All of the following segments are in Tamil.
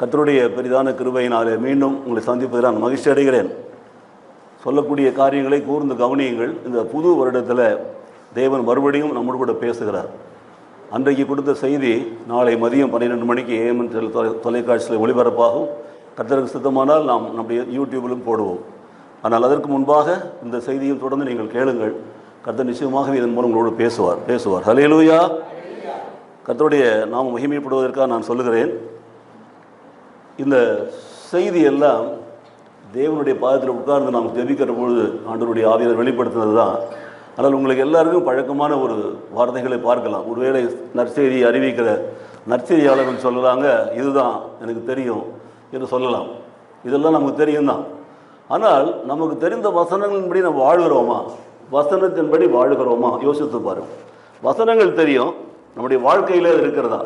கர்த்தருடைய பெரிதான கிருபையினாலே மீண்டும் உங்களை சந்திப்பதில் நான் மகிழ்ச்சி அடைகிறேன். சொல்லக்கூடிய காரியங்களை கூர்ந்து கவனியுங்கள். இந்த புது வருடத்தில் தேவன் மறுபடியும் நம்மோடு கூட பேசுகிறார். அன்றைக்கு கொடுத்த செய்தி நாளை மதியம் 12 மணிக்கு ஏஎம் தொலைக்காட்சியில் ஒளிபரப்பாகும். கர்த்தருக்கு சித்தமானால் நாம் நம்முடைய யூடியூபிலும் போடுவோம். ஆனால் அதற்கு முன்பாக இந்த செய்தியும் தொடர்ந்து நீங்கள் கேளுங்கள். கர்த்தர் நிச்சயமாகவே இதன் மூலம் உங்களோடு பேசுவார். ஹல்லேலூயா. கர்த்தருடைய நாம மகிமைப்படுவதற்காக நான் சொல்லுகிறேன். இந்த செய்தி எல்லாம் தேவனுடைய பாதத்தில் உட்கார்ந்து நாம் ஜெபிக்கிற பொழுது ஆண்டவருடைய ஆவியானவர் வெளிப்படுத்தினது தான். ஆனால் உங்களுக்கு எல்லாருக்கும் பழக்கமான ஒரு வார்த்தைகளை பார்க்கலாம். ஒருவேளை நற்செய்தி அறிவிக்கிற நற்செய்தியாளர்கள் சொல்லலாங்க, இதுதான் எனக்கு தெரியும் என்று சொல்லலாம். இதெல்லாம் நமக்கு தெரியும் தான். ஆனால் நமக்கு தெரிந்த வசனங்களின்படி நம்ம வாழ்கிறோமா, வசனத்தின்படி வாழ்கிறோமா யோசித்து பாருங்க. வசனங்கள் தெரியும், நம்முடைய வாழ்க்கையில் அது இருக்கிறதா?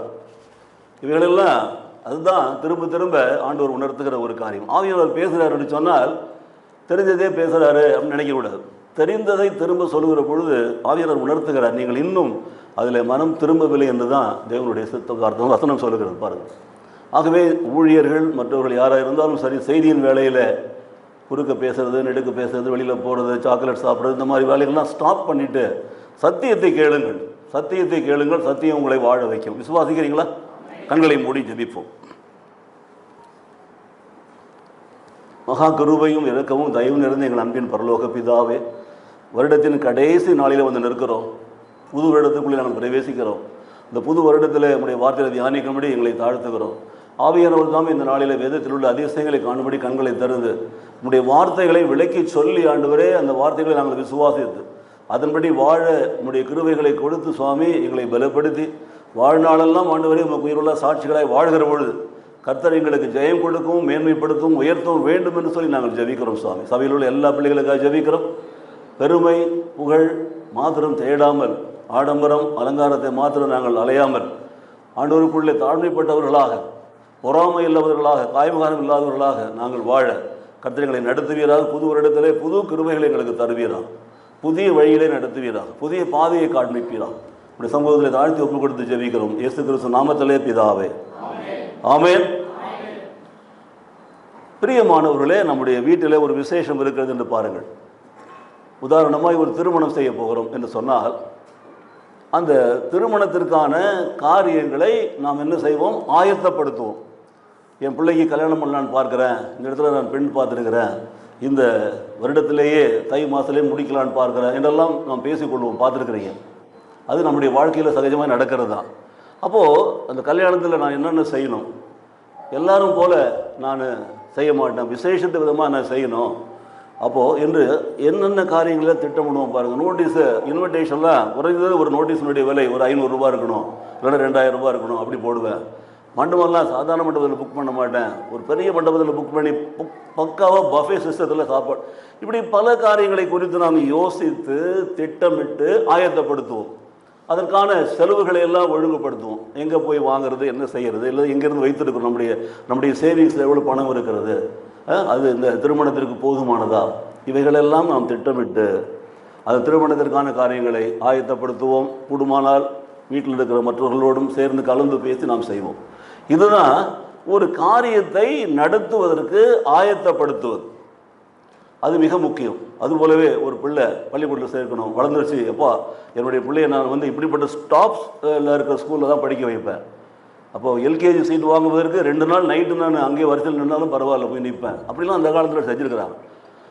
இவைகளெல்லாம் அதுதான் திரும்ப திரும்ப ஆண்டவர் உணர்த்துகிற ஒரு காரியம். ஆவியானவர் பேசுகிறாருன்னு சொன்னால் தெரிஞ்சதே பேசுகிறாரு அப்படின்னு நினைக்கக்கூடாது. தெரிந்ததை திரும்ப சொல்லுகிற பொழுது ஆவியானவர் உணர்த்துகிறார், நீங்கள் இன்னும் அதில் மனம் திரும்பவில்லை என்று தான் தேவனுடைய சித்தம் வசனம் சொல்லுகிறது பாருங்கள். ஆகவே ஊழியர்கள் மற்றவர்கள் யாராக இருந்தாலும் சரி, செய்தியின் வேலையில் குறுக்க பேசுறது, நெடுக்க பேசுறது, வெளியில் போகிறது, சாக்லேட் சாப்பிட்றது, இந்த மாதிரி வேலைகள்லாம் ஸ்டாப் பண்ணிவிட்டு சத்தியத்தை கேளுங்கள். சத்தியம் உங்களை வாழ வைக்கும். விசுவாசிக்கிறீங்களா? கண்களை மூடி ஜெபிப்போம். மகா கிருபையும் இரக்கமும் தயவும் நிறைந்த எங்கள் அன்பின் பரலோக பிதாவே, வருடத்தின் கடைசி நாளில் வந்து நிற்கிறோம். புது வருடத்துக்குள்ளே நாங்கள் பிரவேசிக்கிறோம். இந்த புது வருடத்தில் நம்முடைய வார்த்தையை தியானிக்கும்படி எங்களை தாழ்த்துகிறோம். ஆவியானவர் தாமே இந்த நாளில் வேதத்தில் உள்ள அதிசயங்களை காணும்படி கண்களை திறந்து நம்முடைய வார்த்தைகளை விளக்கி சொல்லி ஆண்டவரே, அந்த வார்த்தைகளை நாங்கள் விசுவாசித்து அதன்படி வாழ நம்முடைய கிருபைகளை கொடுத்து சுவாமி எங்களை பலப்படுத்தி வாழ்நாளெல்லாம் ஆண்டவரே உங்கள் உயிருள்ள சாட்சிகளாய் வாழ்கிற பொழுது கர்த்தர் எங்களுக்கு ஜெயம் கொடுக்கவும் மேன்மைப்படுத்தவும் உயர்த்தவும் வேண்டும் என்று சொல்லி நாங்கள் ஜெபிக்கிறோம் சுவாமி. சபையில் உள்ள எல்லா பிள்ளைகளுக்காக ஜெபிக்கிறோம். பெருமை புகழ் மாத்திரம் தேடாமல், ஆடம்பரம் அலங்காரத்தை மாத்திரம் நாங்கள் அலையாமல், ஆண்டவருக்குள்ளே தாழ்மைப்பட்டவர்களாக, பொறாமை இல்லாதவர்களாக, காய்மகாரம் இல்லாதவர்களாக நாங்கள் வாழ கர்த்தர் எங்களை நடத்துவீராக. புது வருடத்திலே புது கிருபைகளை எங்களுக்கு தருவீராக. புதிய வழியிலே நடத்துவீராக. புதிய பாதையை காண்பிப்பீராக. இப்படி சமூகத்தில் தாழ்த்தி ஒப்புக் கொடுத்து ஜெபிக்கிறோம் இயேசு கிறிஸ்து நாமத்திலே பிதாவே, ஆமென். பிரியமானவர்களே, நம்முடைய வீட்டில் ஒரு விசேஷம் இருக்கிறது என்று பாருங்கள். உதாரணமாக ஒரு திருமணம் செய்ய போகிறோம் என்று சொன்னால் அந்த திருமணத்திற்கான காரியங்களை நாம் என்ன செய்வோம்? ஆயத்தப்படுத்துவோம். என் பிள்ளைக்கு கல்யாணம் பண்ணலான்னு பார்க்குறேன், இந்த இடத்துல நான் பெண் பார்த்துருக்கிறேன், இந்த வருடத்திலேயே தை மாதத்திலே முடிக்கலான்னு பார்க்குறேன் என்றெல்லாம் நாம் பேசிக்கொள்வோம். பார்த்துருக்குறீங்க. அது நம்முடைய வாழ்க்கையில் சகஜமாக நடக்கிறது தான். அப்போது அந்த கல்யாணத்தில் நான் என்னென்ன செய்யணும், எல்லாரும் போல் நான் செய்ய மாட்டேன், விசேஷத்து விதமாக நான் செய்யணும். அப்போது என்று என்னென்ன காரியங்களை திட்டமிடுவோம் பாருங்கள். நோட்டீஸு இன்விடேஷன்லாம் குறைந்தது ஒரு நோட்டீஸினுடைய விலை ஒரு 500 ரூபா இருக்கணும், இல்லைன்னா 2000 ரூபா இருக்கணும், அப்படி போடுவேன். மண்டபம்லாம் சாதாரண மண்டபத்தில் புக் பண்ண மாட்டேன், ஒரு பெரிய மண்டபத்தில் புக் பண்ணி பக்காவாக பஃபே சிஸ்டத்தில் சாப்பாடு, இப்படி பல காரியங்களை குறித்து நாம் யோசித்து திட்டமிட்டு ஆயத்தப்படுத்துவோம். அதற்கான செலவுகளை எல்லாம் ஒழுங்குபடுத்துவோம். எங்கே போய் வாங்குறது, என்ன செய்கிறது, இல்லை எங்கேருந்து வைத்திருக்கிறோம், நம்முடைய சேவிங்ஸில் எவ்வளோ பணம் இருக்கிறது, அது இந்த திருமணத்திற்கு போதுமானதா, இவைகளெல்லாம் நாம் திட்டமிட்டு அது திருமணத்திற்கான காரியங்களை ஆயத்தப்படுத்துவோம். கூடுமானால் வீட்டில் இருக்கிற மற்றவர்களோடும் சேர்ந்து கலந்து பேசி நாம் செய்வோம். இதுதான் ஒரு காரியத்தை நடத்துவதற்கு ஆயத்தப்படுத்துவது. அது மிக முக்கியம். அதுபோலவே ஒரு பிள்ளை பள்ளிக்கூடத்தில் சேர்க்கணும், வளர்ந்துருச்சு, எப்பா என்னுடைய பிள்ளையை நான் இப்படிப்பட்ட ஸ்டாப்ஸில் இருக்கிற ஸ்கூலில் தான் படிக்க வைப்பேன். அப்போது எல்கேஜி சீட் வாங்குவதற்கு 2 நாள் நைட்டு நான் அங்கேயே வரிசையில் நின்றாலும் பரவாயில்ல போய் நிற்பேன். அப்படிலாம் அந்த காலத்தில் செஞ்சுருக்கிறாங்க.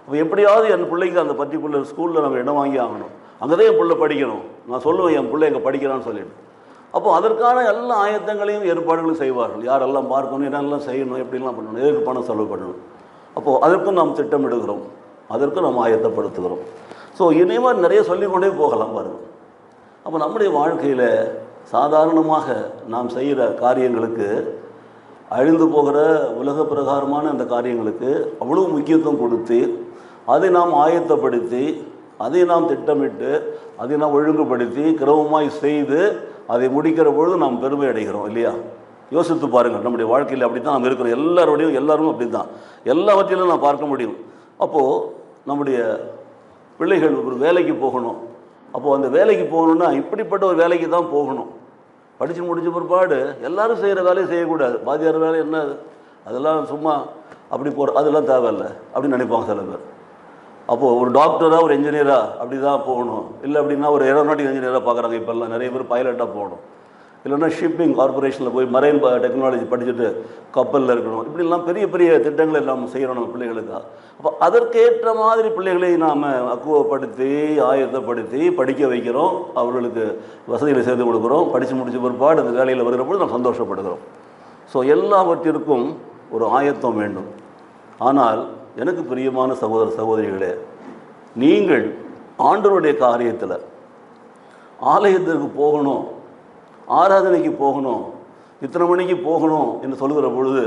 அப்போ எப்படியாவது என் பிள்ளைக்கு அந்த பர்டிகுலர் ஸ்கூலில் நம்ம இடம் வாங்கி ஆகணும், அங்கே தான் என் பிள்ளை படிக்கணும், நான் சொல்லுவேன் என் பிள்ளை எங்கே படிக்கிறான்னு சொல்லிட்டு. அப்போது அதற்கான எல்லா ஆயத்தங்களையும் ஏற்பாடுகளும் செய்வார்கள். யாரெல்லாம் பார்க்கணும், என்னெல்லாம் செய்யணும், எப்படிலாம் பண்ணணும், எதுக்கு பணம் செலவு பண்ணணும். அப்போது அதற்கும் நாம் திட்டமிடுகிறோம், அதற்கும் நாம் ஆயத்தப்படுத்துகிறோம். ஸோ இனிமேல் நிறைய சொல்லிக்கொண்டே போகலாம் பாருங்கள். அப்போ நம்முடைய வாழ்க்கையில் சாதாரணமாக நாம் செய்கிற காரியங்களுக்கு, அழிந்து போகிற உலக பிரகாரமான அந்த காரியங்களுக்கு அவ்வளோ முக்கியத்துவம் கொடுத்து அதை நாம் ஆயத்தப்படுத்தி அதை நாம் திட்டமிட்டு அதை நாம் ஒழுங்குபடுத்தி கிரமமாய் செய்து அதை முடிக்கிற பொழுது நாம் பெருமை அடைகிறோம் இல்லையா? யோசித்து பாருங்கள். நம்முடைய வாழ்க்கையில் அப்படி தான் நாம் இருக்கிறோம். எல்லாரும் அப்படி தான், எல்லாவற்றிலும் நான் பார்க்க முடியும். அப்போது நம்முடைய பிள்ளைகள் ஒரு வேலைக்கு போகணும். அப்போது அந்த வேலைக்கு போகணுன்னா இப்படிப்பட்ட ஒரு வேலைக்கு தான் போகணும். படித்து முடித்த பிற்பாடு எல்லாரும் செய்கிற வேலையை செய்யக்கூடாது. பாதியார் வேலை என்ன, அதெல்லாம் சும்மா அப்படி அதெல்லாம் தேவையில்லை அப்படின்னு நினைப்பாங்க சில பேர். அப்போது ஒரு டாக்டராக ஒரு இன்ஜினியராக அப்படி தான் போகணும், இல்லை அப்படின்னா ஒரு ஏரோநாட்டிக் இன்ஜினியராக பார்க்குறாங்க. இப்போல்லாம் நிறைய பேர் பைலட்டாக போகணும், இல்லைன்னா ஷிப்பிங் கார்பரேஷனில் போய் மரைன் டெக்னாலஜி படிச்சுட்டு கப்பலில் இருக்கணும். இப்படிலாம் பெரிய பெரிய திட்டங்களை நாம் செய்கிறோம் நம்ம பிள்ளைகளுக்காக. அப்போ அதற்கேற்ற மாதிரி பிள்ளைகளை நாம் அக்குவப்படுத்தி ஆயத்தப்படுத்தி படிக்க வைக்கிறோம், அவர்களுக்கு வசதிகளை செய்து கொடுக்குறோம். படித்து முடிச்ச பிற்பாடு அந்த வேலையில் வருகிற பொழுது நாம் சந்தோஷப்படுகிறோம். ஸோ எல்லாவற்றிற்கும் ஒரு ஆயத்தம் வேண்டும். ஆனால் எனக்கு பிரியமான சகோதர சகோதரிகளே, நீங்கள் ஆண்டவருடைய காரியத்தில் ஆலயத்திற்கு போகணும், ஆராதனைக்கு போகணும், இத்தனை மணிக்கு போகணும் என்று சொல்கிற பொழுது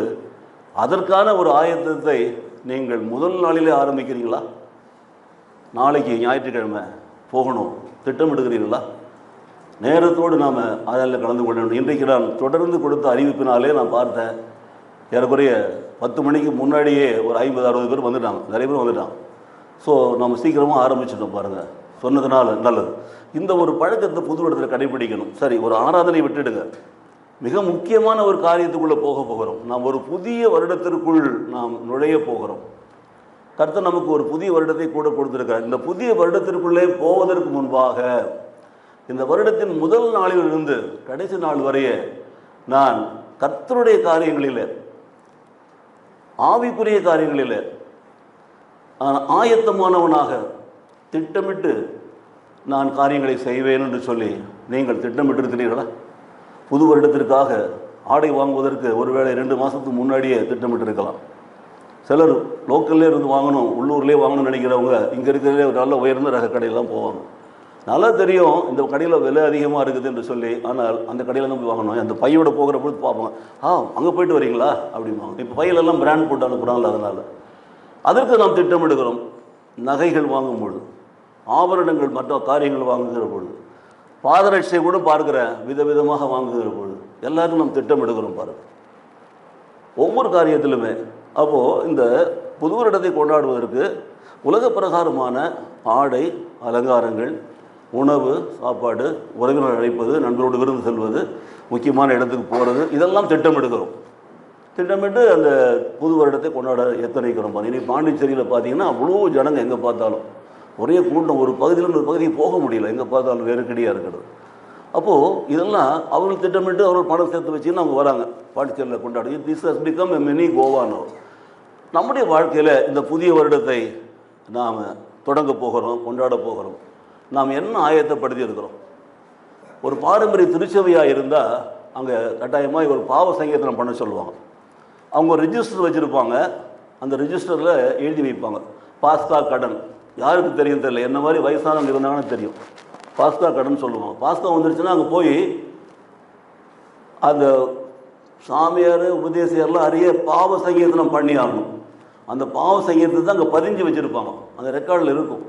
அதற்கான ஒரு ஆயத்தத்தை நீங்கள் முதல் நாளிலே ஆரம்பிக்கிறீங்களா? நாளைக்கு ஞாயிற்றுக்கிழமை போகணும் திட்டமிடுகிறீர்களா? நேரத்தோடு நாம் அதில் கலந்து கொள்ள வேண்டும். இன்றைக்கு நான் தொடர்ந்து கொடுத்த அறிவிப்பினாலே நான் பார்த்தேன், ஏறக்குறைய 10 மணிக்கு முன்னாடியே ஒரு 50-60 பேர் வந்துட்டாங்க, நிறைய பேர் வந்துட்டாங்க. ஸோ நம்ம சீக்கிரமாக ஆரம்பிச்சிட்டோம் பாருங்கள், சொன்னதுனால நல்லது. இந்த ஒரு பழக்கத்தை புது இடத்துல கடைபிடிக்கணும். சரி, ஒரு ஆராதனை விட்டுடுங்க, மிக முக்கியமான ஒரு காரியத்துக்குள்ளே போகிறோம். நாம் ஒரு புதிய வருடத்திற்குள் நாம் நுழைய போகிறோம். கர்த்தர் நமக்கு ஒரு புதிய வருடத்தை கூட கொடுத்துருக்கிறார். இந்த புதிய வருடத்திற்குள்ளே போவதற்கு முன்பாக இந்த வருடத்தின் முதல் நாளிலிருந்து கடைசி நாள் வரையே நான் கர்த்தருடைய காரியங்களில், ஆவிக்குரிய காரியங்களில் ஆயத்தமானவனாக திட்டமிட்டு நான் காரியங்களை செய்வேன் என்று சொல்லி நீங்கள் திட்டமிட்டிருக்கிறீர்களா? புது வருடத்திற்காக ஆடை வாங்குவதற்கு ஒருவேளை 2 மாதத்துக்கு முன்னாடியே திட்டமிட்டிருக்கலாம். சிலர் லோக்கல்லே இருந்து வாங்கணும், உள்ளூர்லேயே வாங்கணும்னு நினைக்கிறவங்க இங்கே இருக்கிறதே ஒரு நல்ல உயர்ந்த ரக கடையெல்லாம் போவாங்க. நல்லா தெரியும் இந்த கடையில் விலை அதிகமாக இருக்குது என்று சொல்லி, ஆனால் அந்த கடையில் தான் போய் வாங்கணும். அந்த பையோட போகிற பொழுது பார்ப்பாங்க, அங்கே போயிட்டு வரீங்களா அப்படிம்பாங்க. இப்போ பையிலெல்லாம் பிராண்ட் போட்டு அனுப்புகிறாங்கள, அதனால் அதற்கு நாம் திட்டமிடுகிறோம். நகைகள் வாங்கும் பொழுது, ஆபரணங்கள் மற்ற காரியங்கள் வாங்குகிற பொழுது, பாதரட்சை கூட பார்க்குறேன் விதவிதமாக வாங்குகிற பொழுது எல்லாருக்கும் நாம் திட்டமிடுகிறோம் பாருங்கள், ஒவ்வொரு காரியத்திலுமே. அப்போது இந்த புது வருடத்தை கொண்டாடுவதற்கு உலக பிரகாரமான ஆடை அலங்காரங்கள், உணவு, சாப்பாடு, உறவினர் அழைப்பது, நண்பரோடு விருந்து செல்வது, முக்கியமான இடத்துக்கு போகிறது, இதெல்லாம் திட்டமிடுகிறோம். திட்டமிட்டு அந்த புது வருடத்தை கொண்டாட எத்தனைக்கிறோம். இன்றைக்கி பாண்டிச்சேரியில் பார்த்தீங்கன்னா அவ்வளோ ஜனங்க, எங்கே பார்த்தாலும் ஒரே கூட்டம், ஒரு பகுதியில் ஒரு பகுதியை போக முடியல, எங்கே பார்த்தாலும் நெருக்கடியாக இருக்கிறது. அப்போது இதெல்லாம் அவர்கள் திட்டமிட்டு அவர்கள் பணம் சேர்த்து வச்சுன்னு அவங்க வராங்க பாண்டிச்சேரியில் கொண்டாடி. This has become a mini கோவானோ. நம்முடைய வாழ்க்கையில் இந்த புதிய வருடத்தை நாம் தொடங்க போகிறோம், கொண்டாட போகிறோம். நாம் என்ன ஆயத்தப்படுத்தி இருக்கிறோம்? ஒரு பாரம்பரிய திருச்சபையாக இருந்தால் அங்கே கட்டாயமாக ஒரு பாவ சங்கீதனம் பண்ண சொல்லுவாங்க. அவங்க ஒரு ரிஜிஸ்டர் வச்சுருப்பாங்க, அந்த ரிஜிஸ்டரில் எழுதி வைப்பாங்க பாஸ்கா கடன். யாருக்கு தெரியும் தெரியல, என்ன மாதிரி வயசானவங்க இருந்தாங்கன்னு தெரியும். பாஸ்கா கடன் சொல்லுவாங்க. பாஸ்கா வந்துருச்சுன்னா அங்கே போய் அந்த சாமியார் உபதேசியாரெலாம் அறிய பாவ சங்கீதனம் பண்ணி ஆகணும். அந்த பாவ சங்கீதத்தை தான் அங்கே பதிஞ்சு வச்சுருப்பாங்க, அந்த ரெக்கார்டில் இருக்கும்.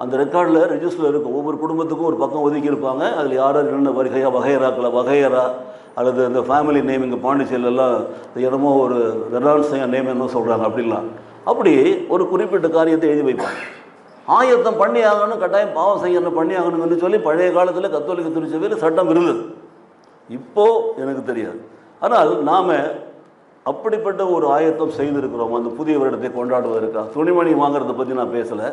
அந்த ரெக்கார்டில் ரெஜிஸ்டரில் இருக்கும். ஒவ்வொரு குடும்பத்துக்கும் ஒரு பக்கம் ஒதுக்கி இருப்பாங்க. அதில் யார் என்னென்ன வகையரா அல்லது அந்த ஃபேமிலி நேம், இங்கே பாண்டிச்சேரியிலலாம் இடமோ ஒரு ரெனான்ஸ் நேம் என்ன சொல்கிறாங்க அப்படிலாம், அப்படி ஒரு குறிப்பிட்ட காரியத்தை எழுதி வைப்பாங்க. ஆயத்தம் பண்ணி ஆகணும், கட்டாயம் பாவம் செய்யணும் பண்ணி ஆகணும்னு சொல்லி பழைய காலத்தில் கத்தோலிக்க திருச்சபையில் சட்டம் இருந்தது. இப்போது எனக்கு தெரியாது. ஆனால் நாம் அப்படிப்பட்ட ஒரு ஆயத்தம் செய்திருக்கிறோம் அந்த புதிய வருடத்தை கொண்டாடுவதற்காக. துணிமணி வாங்குறதை பற்றி நான் பேசலை,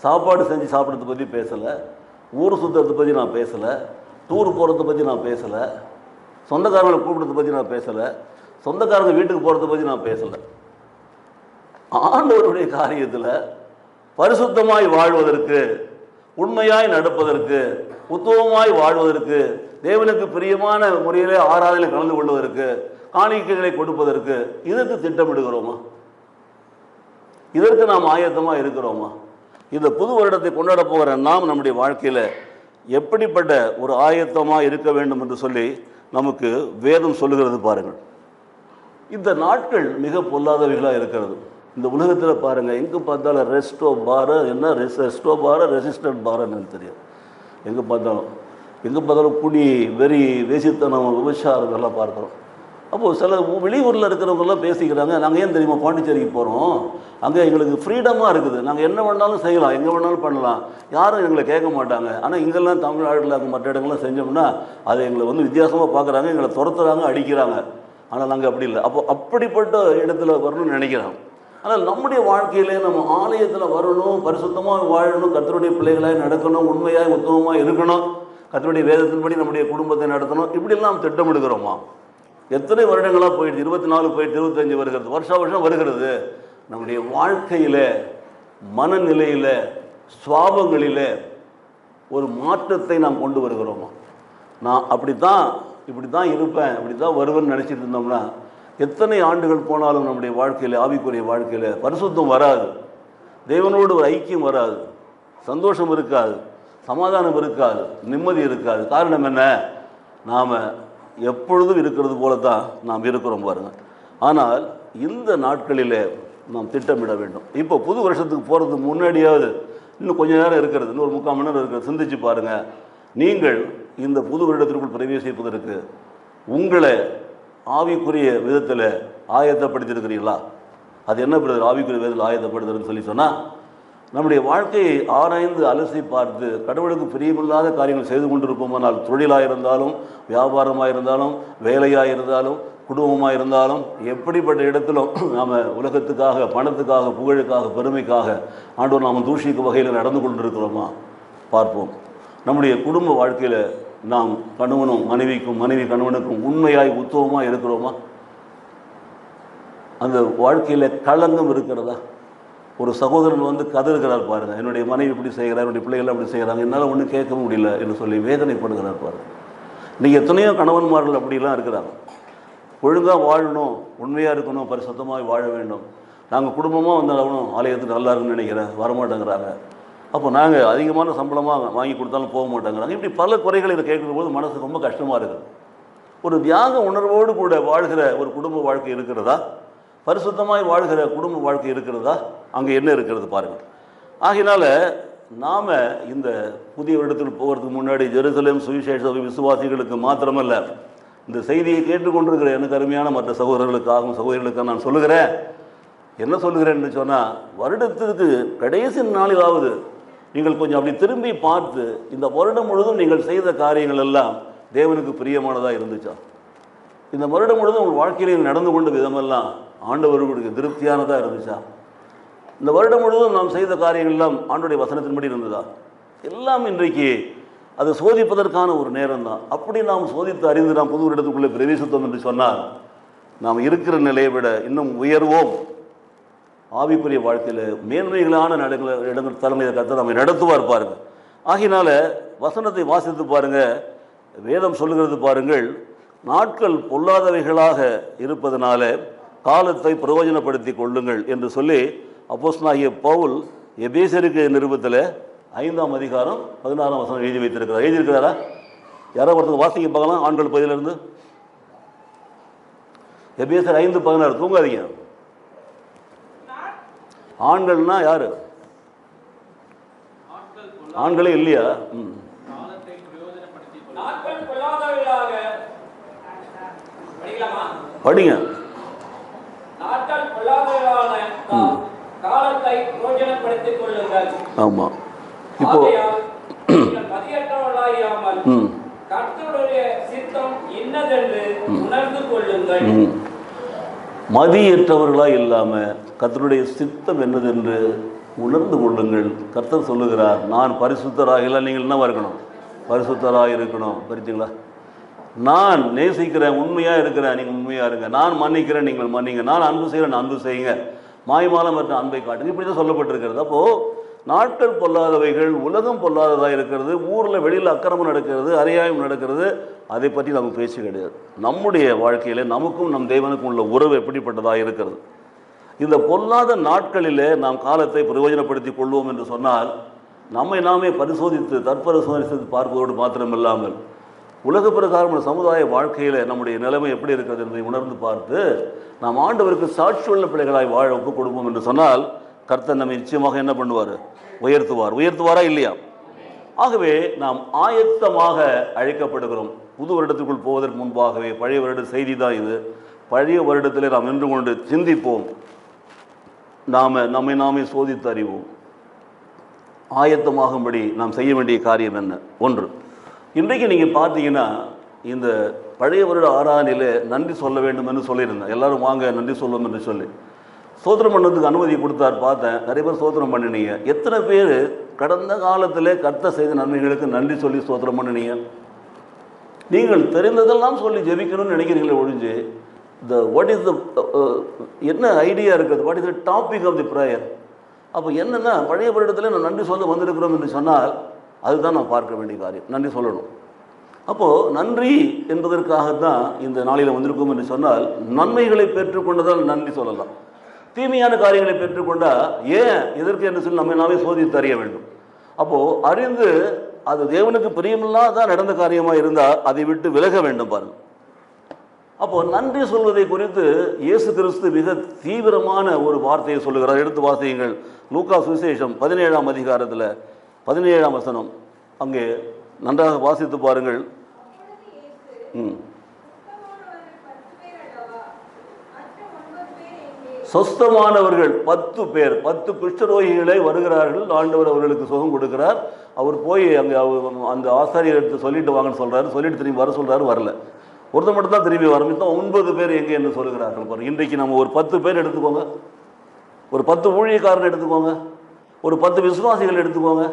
சாப்பாடு செஞ்சு சாப்பிட்றத பற்றி பேசலை, ஊர் சுற்றுறதை பற்றி நான் பேசலை, டூர் போகிறத பற்றி நான் பேசலை, சொந்தக்காரங்களை கூப்பிட்றத பற்றி நான் பேசலை, சொந்தக்காரங்க வீட்டுக்கு போகிறத பற்றி நான் பேசலை. ஆண்டவருடைய காரியத்தில் பரிசுத்தமாய் வாழ்வதற்கு, உண்மையாய் நடப்பதற்கு, உத்தமமாய் வாழ்வதற்கு, தேவனுக்கு பிரியமான முறையிலே ஆராதனை கலந்து கொள்வதற்கு, காணிக்கைகளை கொடுப்பதற்கு, இதற்கு திட்டமிடுகிறோமா? இதற்கு நாம் ஆயத்தமாக இருக்கிறோமா? இந்த புது வருடத்தை கொண்டாட போகிற நாம் நம்முடைய வாழ்க்கையில் எப்படிப்பட்ட ஒரு ஆயத்தமாக இருக்க வேண்டும் என்று சொல்லி நமக்கு வேதம் சொல்லுகிறது பாருங்கள். இந்த நாட்கள் மிக பொல்லாதவைகளாக இருக்கிறது. இந்த உலகத்தில் பாருங்கள், எங்கே பார்த்தாலும் ரெஸ்டோ பாரு, என்ன ரெஸ்டோ பாரு, ரெசிஸ்டன்ட் பாருன்னு தெரியும். எங்கே பார்த்தாலும் குடி, வெறி, வேசித்தனம், விபச்சாரங்கள்லாம் பார்க்குறோம். அப்போது சில வெளியூரில் இருக்கிறவங்கெல்லாம் பேசிக்கிறாங்க, நாங்கள் ஏன் தெரியுமா பாண்டிச்சேரிக்கு போகிறோம், அங்கே எங்களுக்கு ஃப்ரீடமாக இருக்குது, நாங்கள் என்ன வேணாலும் செய்யலாம், எங்கே வேணாலும் பண்ணலாம், யாரும் எங்களை கேட்க மாட்டாங்க. ஆனால் இங்கெல்லாம் தமிழ்நாட்டில் மற்ற இடங்கள்லாம் செஞ்சோம்னா அதை எங்களை வித்தியாசமாக பார்க்குறாங்க, எங்களை துரத்துறாங்க, அடிக்கிறாங்க. ஆனால் நாங்கள் அப்படி இல்லை. அப்போ அப்படிப்பட்ட இடத்துல வரணும்னு நினைக்கிறோம். ஆனால் நம்முடைய வாழ்க்கையிலே நம்ம ஆலயத்தில் வரணும், பரிசுத்தமாக வாழணும், கர்த்தருடைய பிள்ளைகளாக நடக்கணும், உண்மையாக உத்தமமாக இருக்கணும், கர்த்தருடைய வேதத்தின்படி நம்முடைய குடும்பத்தை நடத்தணும், இப்படிலாம் திட்டமிடுகிறோமா? எத்தனை வருடங்களாக போயிடுது, 24 போயிட்டு 25 வருகிறது, வருஷம் வருகிறது. நம்முடைய வாழ்க்கையில், மனநிலையில், சுவாபங்களில் ஒரு மாற்றத்தை நாம் கொண்டு வருகிறோமா? நான் இப்படி தான் இருப்பேன், இப்படி தான் வருவேன்னு நினச்சிட்டு இருந்தோம்னா எத்தனை ஆண்டுகள் போனாலும் நம்முடைய வாழ்க்கையில், ஆவிக்குரிய வாழ்க்கையில் பரிசுத்தம் வராது, தேவனோடு ஒரு ஐக்கியம் வராது, சந்தோஷம் இருக்காது, சமாதானம் இருக்காது, நிம்மதி இருக்காது. காரணம் என்ன? நாம் எப்பொழுதும் இருக்கிறது போல தான் நாம் இருக்கிறோம் பாருங்கள். ஆனால் இந்த நாட்களில் நாம் திட்டமிட வேண்டும். இப்போ புது வருஷத்துக்கு போகிறதுக்கு முன்னாடியாவது இன்னும் கொஞ்சம் நேரம் இருக்கிறது, இன்னும் ஒரு 3/4 மணி நேரம் இருக்கிறது. சிந்திச்சு பாருங்கள், நீங்கள் இந்த புது வருடத்திற்குள் பிரவேசிப்பதற்கு உங்களை ஆவிக்குரிய விதத்தில் ஆயத்தப்படுத்தியிருக்கிறீங்களா? அது என்ன பிரதர் ஆவிக்குரிய விதத்தில் ஆயத்தப்படுத்துறதுன்னு சொல்லி சொன்னால், நம்முடைய வாழ்க்கையை ஆராய்ந்து அலசி பார்த்து கடவுளுக்கு பிரியமில்லாத காரியங்கள் செய்து கொண்டிருப்போமானால், தொழிலாக இருந்தாலும், வியாபாரமாக இருந்தாலும், வேலையாக இருந்தாலும், குடும்பமாக இருந்தாலும், எப்படிப்பட்ட இடத்திலும் நாம் உலகத்துக்காக, பணத்துக்காக, புகழுக்காக, பெருமைக்காக ஆண்டவர் நாம் தூஷிக்கும் வகையில் நடந்து கொண்டிருக்கிறோமா பார்ப்போம். நம்முடைய குடும்ப வாழ்க்கையில் நாம் கணவனும் மனைவிக்கும், மனைவி கணவனுக்கும் உண்மையாய் உத்தவமாக இருக்கிறோமா? அந்த வாழ்க்கையில் களங்கம் இருக்கிறதா? ஒரு சகோதரன் வந்து கதறுகிறார் பாருங்கள், என்னுடைய மனைவி இப்படி செய்கிறார், என்னுடைய பிள்ளைகள் அப்படி செய்கிறாங்க, என்னால் ஒன்றும் கேட்க முடியல என்று சொல்லி வேதனைப்படுகிறார் பாருங்கள். இன்றைக்கி எத்தனையோ கணவன்மார்கள் அப்படிலாம் இருக்கிறாங்க. ஒழுங்காக வாழணும், உண்மையாக இருக்கணும், பரிசுத்தமாக வாழ வேண்டும், நாங்கள் குடும்பமாக வந்தாலும் ஆலயத்துக்கு நல்லா இருக்குன்னு நினைக்கிறேன், வரமாட்டேங்கிறாங்க. அப்போ நாங்கள் அதிகமான சம்பளமாக வாங்கி கொடுத்தாலும் போக மாட்டேங்கிறாங்க. இப்படி பல குறைகளை இதை கேட்கும்போது மனசு ரொம்ப கஷ்டமாக இருக்குது. ஒரு தியாக உணர்வோடு கூட வாழ்கிற ஒரு குடும்ப வாழ்க்கை இருக்கிறதா? பரிசுத்தமாய் வாழ்கிற குடும்ப வாழ்க்கை இருக்கிறதா? அங்கே என்ன இருக்கிறது பாருங்கள். ஆகையினால நாம் இந்த புதிய இடத்தில் போகிறதுக்கு முன்னாடி ஜெருசலேம் சுவிசேஷ விசுவாசிகளுக்கு மாத்திரமல்ல, இந்த செய்தியை கேட்டுக்கொண்டிருக்கிற எனக்கு அருமையான மற்ற சகோதரர்களுக்காகவும் சகோதரிகளுக்காக நான் சொல்லுகிறேன். என்ன சொல்லுகிறேன்னு சொன்னால், வருடத்திற்கு கடைசி நாளிலாவது நீங்கள் கொஞ்சம் அப்படி திரும்பி பார்த்து, இந்த வருடம் முழுதும் நீங்கள் செய்த காரியங்கள் எல்லாம் தேவனுக்கு பிரியமானதாக இருந்துச்சா? இந்த வருடம் முழுதும் உங்கள் வாழ்க்கையில் நடந்து கொண்ட விதமெல்லாம் ஆண்டவர்களுக்கு திருப்தியானதாக இருந்துச்சா? இந்த வருடம் முழுவதும் நாம் செய்த காரியங்கள் எல்லாம் ஆண்டவருடைய வசனத்தின்படி இருந்ததா? எல்லாம் இன்றைக்கு அதை சோதிப்பதற்கான ஒரு நேரம் தான். அப்படி நாம் சோதித்து அறிந்து நாம் புது இடத்துக்குள்ளே பிரவேசித்தோம் என்று சொன்னால், நாம் இருக்கிற நிலையை விட இன்னும் உயர்வோம். ஆவிக்குரிய வாழ்க்கையில் மேன்மைகளான இடங்கள் தலைமையை கற்று நம்மை நடத்துவார் பாருங்கள். ஆகினால வசனத்தை வாசித்து பாருங்கள், வேதம் சொல்லுகிறது பாருங்கள், நாட்கள் பொல்லாதவைகளாக இருப்பதனால காலத்தை பிரயோஜனப்படுத்தி கொள்ளுங்கள் என்று சொல்லி அப்போஸ்தலனாகிய பவுல் எபேசியருக்கு நிருபத்தில் 5ஆம் அதிகாரம் 16ஆம் வசனம் எழுதி வைத்திருக்கிறார். எழுதியிருக்கிறாரா? யாரோ ஒருத்தர் வாசிக்க பார்க்கலாம். ஆண்கள் பகுதியிலிருந்து எபேசியர் 5:16. தூங்காதீங்க. ஆண்கள்னா யாரு? ஆண்களே இல்லையா? படிங்க. ஆமா. இப்போ மதியற்றவர்களாக இல்லாமல் கர்த்தருடைய சித்தம் என்னதென்று உணர்ந்து கொள்ளுங்கள். கர்த்தர் சொல்லுகிறார், நான் பரிசுத்தராக இல்லை, நீங்கள் என்னவா இருக்கணும்? பரிசுத்தராக இருக்கணும். புரிஞ்சுங்களா? நான் நேசிக்கிறேன், உண்மையாக இருக்கிறேன், நீங்கள் உண்மையாக இருங்க. நான் மன்னிக்கிறேன், நீங்கள் மன்னிங்க. நான் அன்பு செய்கிறேன், அன்பு செய்யுங்க. மாய்மாலம் மற்ற அன்பை காட்டுங்க. இப்படி தான் சொல்லப்பட்டிருக்கிறது. அப்போது நாட்கள் பொல்லாதவைகள், உலகம் பொல்லாததாக இருக்கிறது, ஊரில் வெளியில் அக்கிரமம் நடக்கிறது, அநியாயம் நடக்கிறது, அதை பற்றி நமக்கு பேச்சு கிடையாது. நம்முடைய வாழ்க்கையில் நமக்கும் நம் தேவனுக்கும் உள்ள உறவு எப்படிப்பட்டதாக இருக்கிறது. இந்த பொல்லாத நாட்களிலே நாம் காலத்தை பிரயோஜனப்படுத்தி கொள்வோம் என்று சொன்னால், நம்மை நாமே பரிசோதித்து தற்பரிசோதித்து பார்ப்பதோடு மாத்திரமில்லாமல் உலக பிரகாரமான சமுதாய வாழ்க்கையில் நம்முடைய நிலைமை எப்படி இருக்கிறது என்பதை உணர்ந்து பார்த்து நாம் ஆண்டவருக்கு சாட்சியுள்ள பிள்ளைகளாய் வாழ ஒப்புக் கொடுப்போம் என்று சொன்னால், கர்த்தர் நம்மை நிச்சயமாக என்ன பண்ணுவார்? உயர்த்துவாரா இல்லையா? ஆகவே நாம் ஆயத்தமாக அழைக்கப்படுகிறோம். புது வருடத்துக்குள் போவதற்கு முன்பாகவே பழைய வருட செய்தி தான் இது. பழைய வருடத்தில் நாம் நின்று கொண்டு சிந்திப்போம், நம்மை நாமே சோதித்து அறிவோம். ஆயத்தமாகும்படி நாம் செய்ய வேண்டிய காரியம் என்ன? ஒன்று, இன்றைக்கு நீங்கள் பார்த்தீங்கன்னா இந்த பழைய வருட ஆராதனையிலே நன்றி சொல்ல வேண்டும் என்று சொல்லியிருந்தேன். எல்லாரும் வாங்க நன்றி சொல்லும் என்று சொல்லி ஸ்தோத்திரம் பண்ணதுக்கு அனுமதி கொடுத்தார். பார்த்தேன் நிறைய பேர் ஸ்தோத்திரம் பண்ணினீங்க. எத்தனை பேர் கடந்த காலத்தில் கர்த்தர் செய்த நன்மைகளுக்கு நன்றி சொல்லி ஸ்தோத்திரம் பண்ணினீங்க? நீங்கள் தெரிந்ததெல்லாம் சொல்லி ஜெபிக்கணும்னு நினைக்கிறீங்களே ஒழிஞ்சு வாட் இஸ் த என்ன ஐடியா இருக்குது, what is the topic of the prayer? அப்போ என்னென்னா பழைய வருடத்தில் நான் நன்றி சொல்ல வந்திருக்கிறோம் என்று சொன்னால் அதுதான் நான் பார்க்க வேண்டிய காரியம். நன்றி சொல்லணும். அப்போது நன்றி என்பதற்காகத்தான் இந்த நாளில் வந்திருக்கோம் என்று சொன்னால் நன்மைகளை பெற்றுக்கொண்டதால் நன்றி சொல்லலாம். தீமையான காரியங்களை பெற்றுக்கொண்டால் ஏன் எதற்கு என்று சொல்லி நம்ம நாமே சோதித்து அறிய வேண்டும். அப்போது அறிந்து அது தேவனுக்கு பிரியமில்லாதான் நடந்த காரியமாக இருந்தால் அதை விட்டு விலக வேண்டும் பாருங்கள். அப்போது நன்றி சொல்வதை குறித்து இயேசு கிறிஸ்து மிக தீவிரமான ஒரு வார்த்தையை சொல்லுகிறார். எடுத்து வாசியுங்கள். லூக்கா சுவிசேஷம் 17ஆம் அதிகாரத்தில் 17ஆம் வசனம். அங்கே நன்றாக வாசித்து பாருங்கள். சொஸ்தமானவர்கள் 10 பேர், 10 குஷ்டரோகிகளை வருகிறார்கள். ஆண்டவர் அவர்களுக்கு சுகம் கொடுக்கிறார். அவர் போய் அங்கே அந்த ஆசாரியர் எடுத்து சொல்லிட்டு வாங்கன்னு சொல்கிறாரு. சொல்லிட்டு திரும்பி வர சொல்கிறாரு. வரல. ஒருத்தர் மட்டும் தான் திரும்பி வரும். மொத்தம் 9 பேர் எங்கே என்று சொல்லுகிறார்கள் பாருங்கள். இன்றைக்கு நம்ம ஒரு 10 பேர் எடுத்துக்கோங்க, ஒரு 10 ஊழியக்காரன் எடுத்துக்கோங்க, ஒரு 10 விசுவாசிகள் எடுத்துக்கோங்க,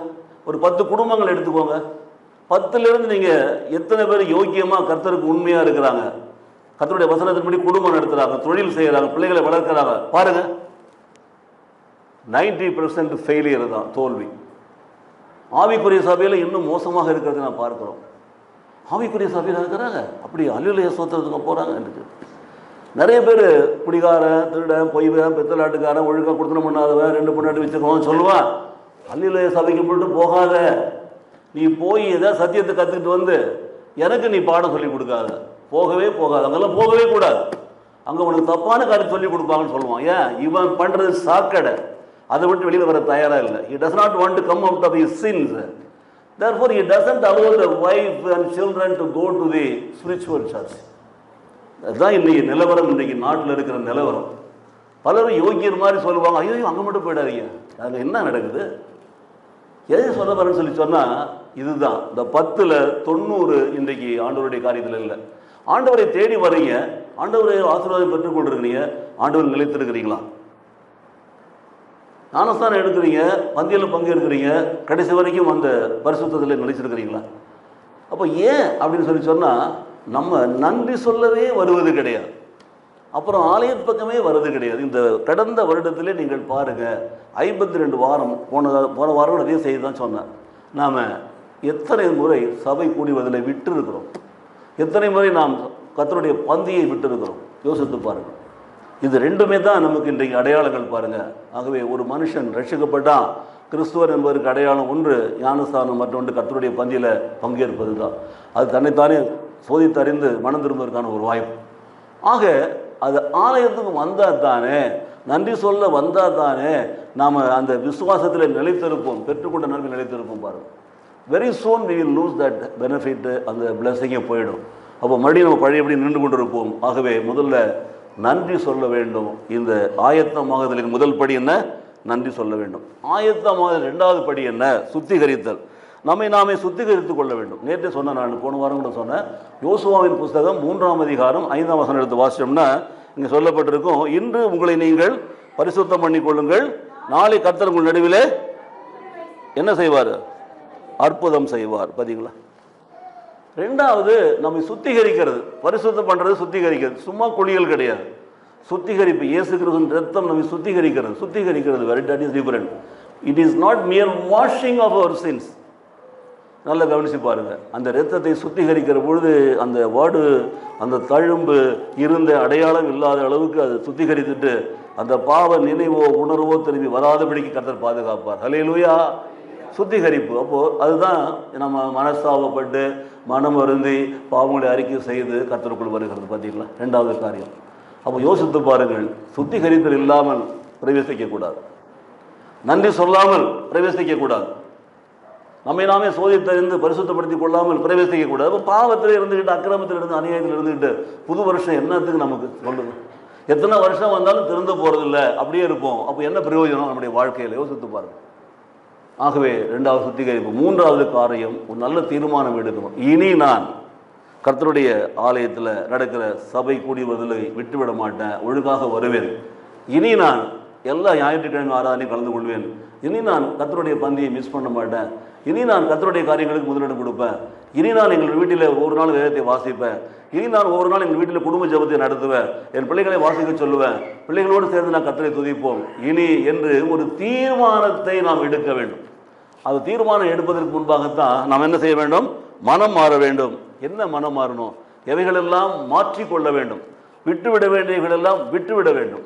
ஒரு 10 குடும்பங்கள் எடுத்துக்கோங்க. 10லிருந்து நீங்கள் எத்தனை பேர் யோக்கியமாக கர்த்தருக்கு உண்மையாக இருக்கிறாங்க, கர்த்தருடைய வசனத்தின்படி குடும்பம் நடத்துகிறாங்க, தொழில் செய்கிறாங்க, பிள்ளைகளை வளர்க்குறாங்க பாருங்கள். 90% ஃபெயிலியர் தான், தோல்வி. ஆவிக்குரிய சபையில் இன்னும் மோசமாக இருக்கிறது நான் பார்க்குறோம். ஆவிக்குரிய சபையில் இருக்கிறாங்க, அப்படி அல்லேலூயா ஸ்தோத்திரத்துக்கு போகிறாங்க. எனக்கு நிறைய பேர் குடிகாரன், திருடன், பொய்வன், பித்தலாட்டுக்காரன், ஒழுங்காக கொடுத்தனம் பண்ணாதவன், 2 பொண்ணாட்டி வச்சுருக்கோம் சொல்லுவான். அல்லேலூயா சபைக்கு போட்டு போகாத, நீ போய் ஏதாவது சத்தியத்தை கற்றுக்கிட்டு வந்து எனக்கு நீ பாடம் சொல்லி கொடுக்காத, போகவே போகாது, அங்கெல்லாம் போகவே கூடாது, அங்கே உனக்கு தப்பான காரியம் சொல்லி கொடுப்பாங்கன்னு சொல்லுவான். ஏன்? இவன் பண்ணுறது சாக்கடை, அதை விட்டு வெளியில் வர தயாராக இல்லை. He does not want to come out of his sins. Therefore, he doesn't allow the wife and children to go to the spiritual church. அதுதான் இன்றைக்கி நிலவரம். இன்றைக்கி நாட்டில் இருக்கிற நிலவரம். பலரும் யோகியர் மாதிரி சொல்லுவாங்க, ஐயோ அங்கே மட்டும் போயிடாதீங்க, அங்கே என்ன நடக்குது, எதை சொல்ல வரேன்னு சொல்லி சொன்னால் இதுதான். இந்த 10ல் 90 இன்றைக்கு ஆண்டவருடைய காரியத்தில் இல்லை. ஆண்டவரை தேடி வரீங்க, ஆண்டவரை ஆசீர்வாதம் பெற்றுக் கொண்டிருக்கிறீங்க, ஆண்டவர் நிலைத்திருக்கிறீங்களா? ஞானஸ்தானம் எடுக்கிறீங்க, பந்தியில் பங்கேற்கிறீங்க, கடைசி வரைக்கும் அந்த பரிசுத்தத்தில் நிலைச்சிருக்கிறீங்களா? அப்போ ஏன் அப்படின்னு சொல்லி சொன்னால் நம்ம நன்றி சொல்லவே வருவது கிடையாது, அப்புறம் ஆலயத்து பக்கமே வருது கிடையாது. இந்த கடந்த வருடத்திலே நீங்கள் பாருங்கள், 52 வாரம் போன வாரம் அதே செய்தி தான் சொன்னேன். நாம் எத்தனை முறை சபை கூடுவதில் விட்டு இருக்கிறோம், எத்தனை முறை நாம் கர்த்தருடைய பந்தியை விட்டு இருக்கிறோம், யோசித்து பாருங்கள். இது ரெண்டுமே தான் நமக்கு இன்றைக்கு அடையாளங்கள் பாருங்கள். ஆகவே ஒரு மனுஷன் ரட்சிக்கப்பட்டால் கிறிஸ்துவர் என்பதற்கு அடையாளம் ஒன்று ஞானஸ்தானம், மற்றொன்று கர்த்தருடைய பந்தியில் பங்கேற்பது தான். அது தன்னைத்தானே சோதித்தறிந்து மனம் திரும்புவதற்கான ஒரு வாய்ப்பு. ஆக அது ஆலயத்துக்கு வந்தால் தானே, நன்றி சொல்ல வந்தால் தானே நாம் அந்த விசுவாசத்தில் நிலைத்திருப்போம், பெற்றுக்கொண்ட நன்மை நிலைத்திருப்போம் பாருங்கள். Very soon we will lose that benefit, அந்த பிளஸிங்கே போயிடும். அப்போ மறுபடியும் நம்ம பழையபடி நின்று கொண்டு இருப்போம். ஆகவே முதல்ல நன்றி சொல்ல வேண்டும். இந்த ஆயத்தமாகுதலின் முதல் படி என்ன? நன்றி சொல்ல வேண்டும். ஆயத்தமாகுதல் 2வது படி என்ன? சுத்திகரித்தல். நம்மை நாமே சுத்திகரித்து கொள்ள வேண்டும். நேற்று சொன்னேன், நான் போன வாரம் கூட சொன்னேன். யோசுவாவின் புஸ்தகம் 3ஆம் அதிகாரம் 5ஆம் வசனம் எடுத்து வாசிச்சோம்னா இங்கே சொல்லப்பட்டிருக்கும், இன்று உங்களை நீங்கள் பரிசுத்தம் பண்ணி கொள்ளுங்கள், நாளை கர்த்தர் உங்கள் நடுவிலே என்ன செய்வார்? அற்புதம் செய்வார். பார்த்தீங்களா? 2வது நம்மை சுத்திகரிக்கிறது. பரிசுத்தம் பண்ணுறது சுத்திகரிக்கிறது, சும்மா குளியல் கிடையாது, சுத்திகரிப்பு. இயேசு கிறிஸ்துவின் ரத்தம் நம்மை சுத்திகரிக்கிறது. சுத்திகரிக்கிறது வேறு, that is different. It is not mere washing of our sins. நல்லா கவனித்து பாருங்கள். அந்த இரத்தத்தை சுத்திகரிக்கிற பொழுது அந்த வார்டு, அந்த தழும்பு இருந்த அடையாளம் இல்லாத அளவுக்கு அது சுத்திகரித்துட்டு அந்த பாவ நினைவோ உணர்வோ திரும்பி வராதபடிக்கு கர்த்தர் பாதுகாப்பார். ஹல்லேலூயா. சுத்திகரிப்பு. அப்போது அதுதான் நம்ம மனஸ்தாபப்பட்டு மனம் வருந்தி பாவங்களை அறிக்கை செய்து கர்த்தருக்குள் வருகிறது. பார்த்தீங்களா? 2வது காரியம். அப்போ யோசித்து பாருங்கள். சுத்திகரித்தல் இல்லாமல் பிரவேசிக்கக்கூடாது, நன்றி சொல்லாமல் பிரவேசிக்கக்கூடாது, நம்மை நாமே சோதித்தறிந்து பரிசுத்தப்படுத்தி கொள்ளாமல் பிரவேசிக்கக்கூடாது. அப்போ பாவத்தில் இருந்துக்கிட்டு, அக்கிரமத்தில் இருந்து, அநியாயத்தில் இருந்துக்கிட்டு புது வருஷம் என்னத்துக்கு நமக்கு சொல்லுங்க? எத்தனை வருஷம் வந்தாலும் திருந்த போகிறதில்ல, அப்படியே இருப்போம். அப்போ என்ன பிரயோஜனம் நம்முடைய வாழ்க்கையில்? யோசித்து பாருங்கள். ஆகவே 2வது சுத்திகரிப்பு. 3வது காரியம், ஒரு நல்ல தீர்மானம் எடுக்கணும். இனி நான் கர்த்தருடைய ஆலயத்தில் நடக்கிற சபை கூடி வருதலை விட்டுவிட மாட்டேன், ஒழுங்காக வருவேன். இனி நான் எல்லா ஞாயிற்றுக்கிழமை ஆராதனையும் கலந்து கொள்வேன். இனி நான் கர்த்தருடைய பந்தியை மிஸ் பண்ண மாட்டேன். இனி நான் கர்த்தருடைய காரியங்களுக்கு முதலிடம் கொடுப்பேன். இனி நான் எங்கள் வீட்டில் ஒரு நாள் வேதத்தை வாசிப்பேன். இனி நான் ஒவ்வொரு நாள் எங்கள் வீட்டில் குடும்ப ஜெபத்தை நடத்துவேன். என் பிள்ளைகளை வாசிக்க சொல்லுவேன். பிள்ளைகளோடு சேர்ந்து நான் கர்த்தரை துதிப்போம் இனி என்று ஒரு தீர்மானத்தை நாம் எடுக்க வேண்டும். அது தீர்மானம் எடுப்பதற்கு முன்பாகத்தான் நாம் என்ன செய்ய வேண்டும்? மனம் மாற வேண்டும். என்ன மனம் மாறணும்? எவைகளெல்லாம் மாற்றிக்கொள்ள வேண்டும். விட்டுவிட வேண்டியவைகளெல்லாம் விட்டுவிட வேண்டும்.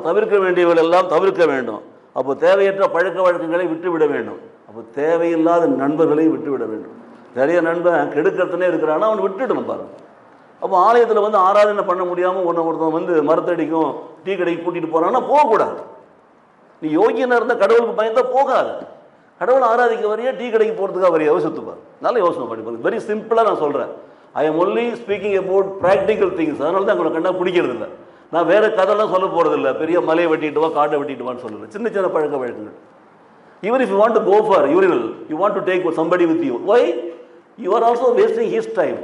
தவிர்க்க வேண்டியவைகளெல்லாம் தவிர்க்க வேண்டும். அப்போ தேவையற்ற பழக்க வழக்கங்களை விட்டுவிட வேண்டும். அப்போ தேவையில்லாத நண்பர்களை விட்டுவிட வேண்டும். நிறைய நண்பன் கெடுக்கிறதுனே இருக்கிறான்னா அவனை விட்டுடணும் பாருங்க. அப்போ ஆலயத்தில் வந்து ஆராதனை பண்ண முடியாமல் ஒருத்தன் வந்து மரத்தடிக்கும் டீ கடைக்கு கூட்டிகிட்டு போகிறான்னா போகக்கூடாது. நீ யோகியனாக இருந்தால் கடவுளுக்கு பயந்தால் போகாத. கடவுளை ஆராதிக்க வரையா டீ கடைக்கு போகிறதுக்காக வரையா யோசித்துப்பார். நல்ல யோசனை பண்ணிப்பாரு. வெரி சிம்பிளாக நான் சொல்கிறேன். I am only speaking about practical things. அதனால தான் உங்களை கண்டா பிடிக்கிறது இல்லை. நான் வேறு கதைலாம் சொல்ல போகிறதில்ல. பெரிய மலையை வெட்டிட்டு வா, காட்டை வெட்டிட்டு வான்னு சொல்லலை. சின்ன சின்ன பழக்க வழக்கங்கள். Even if you want to go for urinal, you want to take somebody with you, why you are also wasting his time.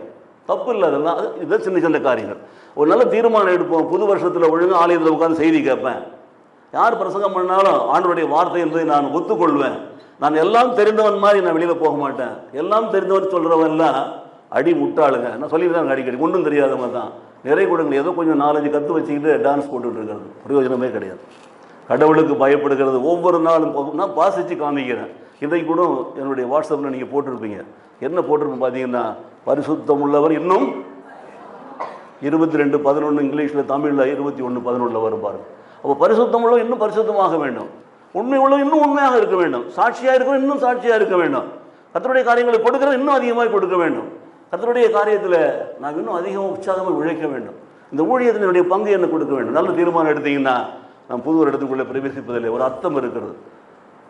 தப்பு இல்லை அதெல்லாம். இதுதான் சின்ன சின்ன காரியங்கள். ஒரு நல்ல தீர்மானம் எடுப்போம். புது வருஷத்தில் ஒழுங்காக ஆலயத்தில் உட்காந்து செய்தி கேட்பேன். யார் பிரசங்கம் பண்ணாலும் ஆண்டவருடைய வார்த்தை என்பதை நான் ஒத்துக்கொள்வேன். நான் எல்லாம் தெரிந்தவன் மாதிரி நான் வெளியில் போக மாட்டேன். எல்லாம் தெரிந்தவன் சொல்கிறவன்லாம் அடி முட்டாளுங்க. நான் சொல்லியிருந்தேன் அடிக்கடி. ஒன்றும் தெரியாதவங்க தான். நிறைய கொடுங்க ஏதோ கொஞ்சம் 4-5 கற்று வச்சுக்கிட்டு டான்ஸ் போட்டுட்டு இருக்கிறது பிரயோஜனமே கிடையாது. கடவுளுக்கு பயப்படுகிறது. ஒவ்வொரு நாளும் நான் வாசித்து காமிக்கிறேன். இன்றைக்கு கூட என்னுடைய வாட்ஸ்அப்பில் நீங்கள் போட்டிருப்பீங்க. என்ன போட்டிருப்போம் பார்த்தீங்கன்னா, பரிசுத்தம் உள்ளவர் இன்னும் 22:11 இங்கிலீஷில், தமிழில் 21:11 வரும் பாருங்க. அப்போ பரிசுத்தம் உள்ளவர் இன்னும் பரிசுத்தமாக வேண்டும். உண்மை உள்ளவர் இன்னும் உண்மையாக இருக்க வேண்டும். சாட்சியாக இருக்கிறவன் இன்னும் சாட்சியாக இருக்க வேண்டும். கர்த்தருடைய காரியங்களை கொடுக்கிறவன் இன்னும் அதிகமாக கொடுக்க வேண்டும். கர்த்தருடைய காரியத்தில் நான் இன்னும் அதிகமாக உற்சாகமாக உழைக்க வேண்டும். இந்த ஊழியத்தில் என்னுடைய பங்கு என்ன கொடுக்க வேண்டும். நல்ல தீர்மானம் எடுத்தீங்கன்னா நான் புது வருடத்துக்குள்ளே பிரவேசிப்பதில்லை ஒரு அர்த்தம் இருக்கிறது.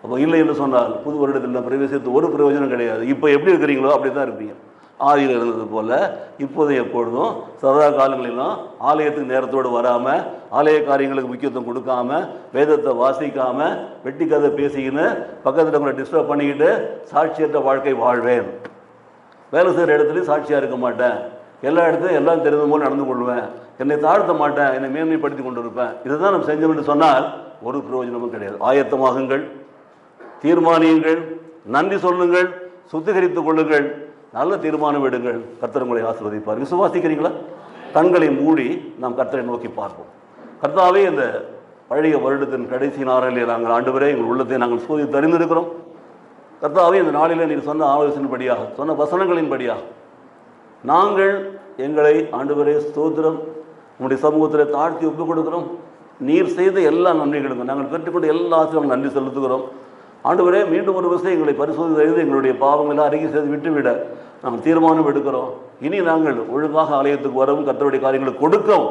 அப்போ இல்லை என்று சொன்னால் புது வருடத்தில் நான் பிரவேசித்து ஒரு பிரயோஜனம் கிடையாது. இப்போ எப்படி இருக்கிறீங்களோ அப்படி தான் இருப்பீங்க. ஆதியில் இருந்தது போல் இப்போது எப்பொழுதும் சதா காலங்களிலும் ஆலயத்துக்கு நேரத்தோடு வராமல், ஆலய காரியங்களுக்கு முக்கியத்துவம் கொடுக்காமல், வேதத்தை வாசிக்காமல், வெட்டி கதை பேசிக்கின்னு பக்கத்தில் உங்களை டிஸ்டர்ப் பண்ணிக்கிட்டு சாட்சியற்ற வாழ்க்கை வாழ்வேன். வேலை செய்கிற இடத்துலையும் சாட்சியாக இருக்க மாட்டேன். எல்லா இடத்துலையும் எல்லாம் தெரிந்த போது நடந்து கொள்வேன். என்னை தாழ்த்த மாட்டேன். என்னை மேன்மைப்படுத்தி கொண்டு இருப்பேன். இதுதான் நம்ம செஞ்சோம் என்று சொன்னால் ஒரு பிரயோஜனமும் கிடையாது. ஆயத்தமாகுங்கள், தீர்மானியுங்கள், நன்றி சொல்லுங்கள், சுத்திகரித்துக் கொள்ளுங்கள், நல்ல தீர்மானம் எடுங்கள். கர்த்தர் உங்களை ஆசீர்வதிப்பார். விசுவாசிக்கிறீங்களா? கண்களை மூடி நாம் கர்த்தரை நோக்கி பார்ப்போம். கர்த்தாவே, இந்த பழைய வருடத்தின் கடைசி நாளிலே நாங்கள் ஆண்டவரே எங்கள் உள்ளத்தை நாங்கள் சோதித்து அறிந்திருக்கிறோம். கர்த்தாவே, இந்த நாளில் நீர் சொன்ன ஆலோசனைப்படியாக, சொன்ன வசனங்களின்படியாக நாங்கள் எங்களை ஆண்டவரே ஸ்தோத்திரம் உங்களுடைய சமூகத்தில் தாழ்த்தி ஒப்புக் கொடுக்கிறோம். நீர் செய்த எல்லா நன்மைகளுக்கும் நாங்கள் பெற்றுக்கொண்ட எல்லா ஆசிரியர்களும் நன்றி செலுத்துகிறோம். ஆண்டவரே, மீண்டும் ஒரு விஷயம் எங்களை பரிசோதனை செய்து எங்களுடைய பாவங்களை அறிக்கை செய்து விட்டுவிட நாங்கள் தீர்மானம் எடுக்கிறோம். இனி நாங்கள் ஒழுங்காக ஆலயத்துக்கு வரவும் கர்த்தருடைய காரியங்களை கொடுக்கவும்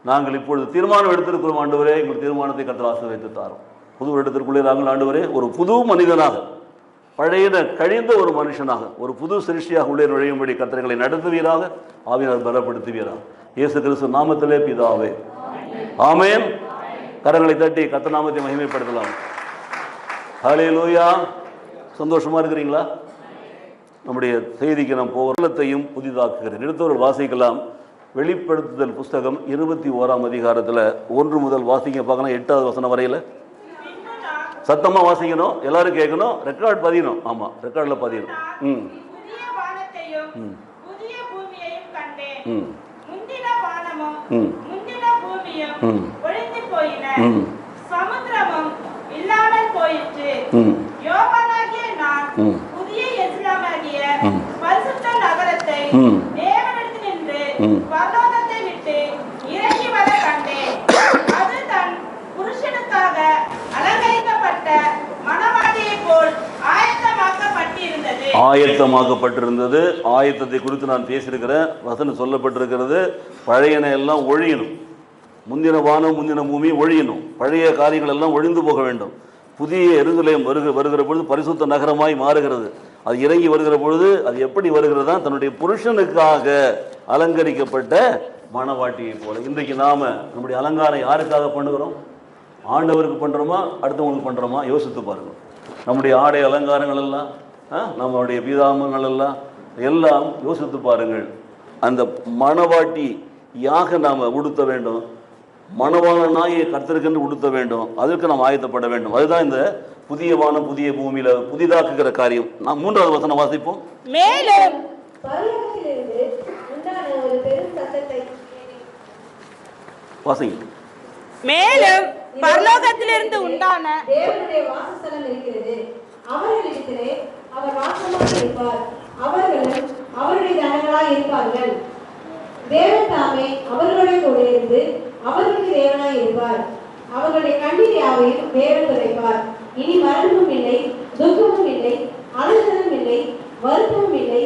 நாங்கள் இப்பொழுது தீர்மானம் எடுத்திருக்கிறோம். ஆண்டவரே, எங்கள் தீர்மானத்தை கர்த்தர் ஆசீர்வதித்து தாரும். புது வருடத்திற்குள்ளே நாங்கள் ஆண்டவரே ஒரு புது மனிதனாக, பழையன கழிந்த ஒரு மனுஷனாக, ஒரு புது சிருஷ்டியாக உள்ளே நுழையும்படி கர்த்தர்களை நடத்துவீராக, ஆவியானவர் பலப்படுத்துவீராக. இயேசு கிறிஸ்து நாமத்திலே பிதாவே, ஆமென். கரங்களை தட்டி கர்த்தர் நாமத்தை மகிமைப்படுத்தலாம். ஹல்லேலூயா. சந்தோஷமா இருக்கிறீங்களா? நம்முடைய செய்திக்கு நாம் போகிறத்தையும் புதிதாக்குகிறேன். எடுத்தவர்கள் வாசிக்கலாம். வெளிப்படுத்துதல் புஸ்தகம் 21ஆம் அதிகாரத்தில் 1 முதல் வாசிக்க பார்க்கலாம். 8வது வசனம் வரையில் சத்தமாக வாசிக்கணும். எல்லாரும் கேட்கணும். ரெக்கார்ட் பதியணும். ஆமாம், ரெக்கார்டில் பதியணும். ஆயத்தமாக்கப்பட்டிருந்தது. ஆயத்தத்தை குறித்து நான் பேசியிருக்கிறேன். வசனம் சொல்லப்பட்டிருக்கிறது, பழையன எல்லாம் ஒழியணும். முந்தின வானம் முந்தின பூமி ஒழியணும். பழைய காரியங்கள் எல்லாம் ஒழிந்து போக வேண்டும். புதிய எருசலேம் வருகிற பொழுது பரிசுத்த நகரமாய் மாறுகிறது. அது இறங்கி வருகிற பொழுது அது எப்படி வருகிறதா? தன்னுடைய புருஷனுக்காக அலங்கரிக்கப்பட்ட மணவாட்டியை போல. இன்றைக்கு நாம நம்முடைய அலங்காரம் யாருக்காக பண்ணுகிறோம்? ஆண்டவருக்கு பண்ணுறோமா, அடுத்தவங்களுக்கு பண்ணுறோமா? யோசித்து பாருங்கள். நம்முடைய ஆடை அலங்காரங்கள் எல்லாம், நம்மளுடைய பீதாமங்கள் எல்லாம் எல்லாம் யோசித்து பாருங்கள். அந்த மணவாட்டியாக நாம் உடுத்த வேண்டும், மணவாளனாகிய கர்த்தருக்கென்று உடுத்த வேண்டும், அதற்கு நாம் ஆயத்தப்பட வேண்டும். அதுதான் இந்த புதிய வானம் புதிய பூமியில புதிதாக்குகிற காரியம். நாம் 3வது வசனம் வாசிப்போம். மேலும் வாசிங்க. மேலும் பரலோகத்திலிருந்து உண்டான தேவனுடைய வாசஸ்தலம் இருக்கிறது. அவர்களிடத்திலே அவர் வாசமாக இருப்பார். அவர்களும் அவருடைய ஜனங்களாய் இருப்பார்கள். தேவன் தாமே அவர்களுடைய கூட இருந்து அவர்களுக்கு தேவனாய் இருப்பார். அவர்களுடைய கண்ணீர் யாவையும் தேவன் துடைப்பார். இனி மரணமும் இல்லை, துக்கமும் இல்லை, அழுதலும் இல்லை, வருத்தமும் இல்லை,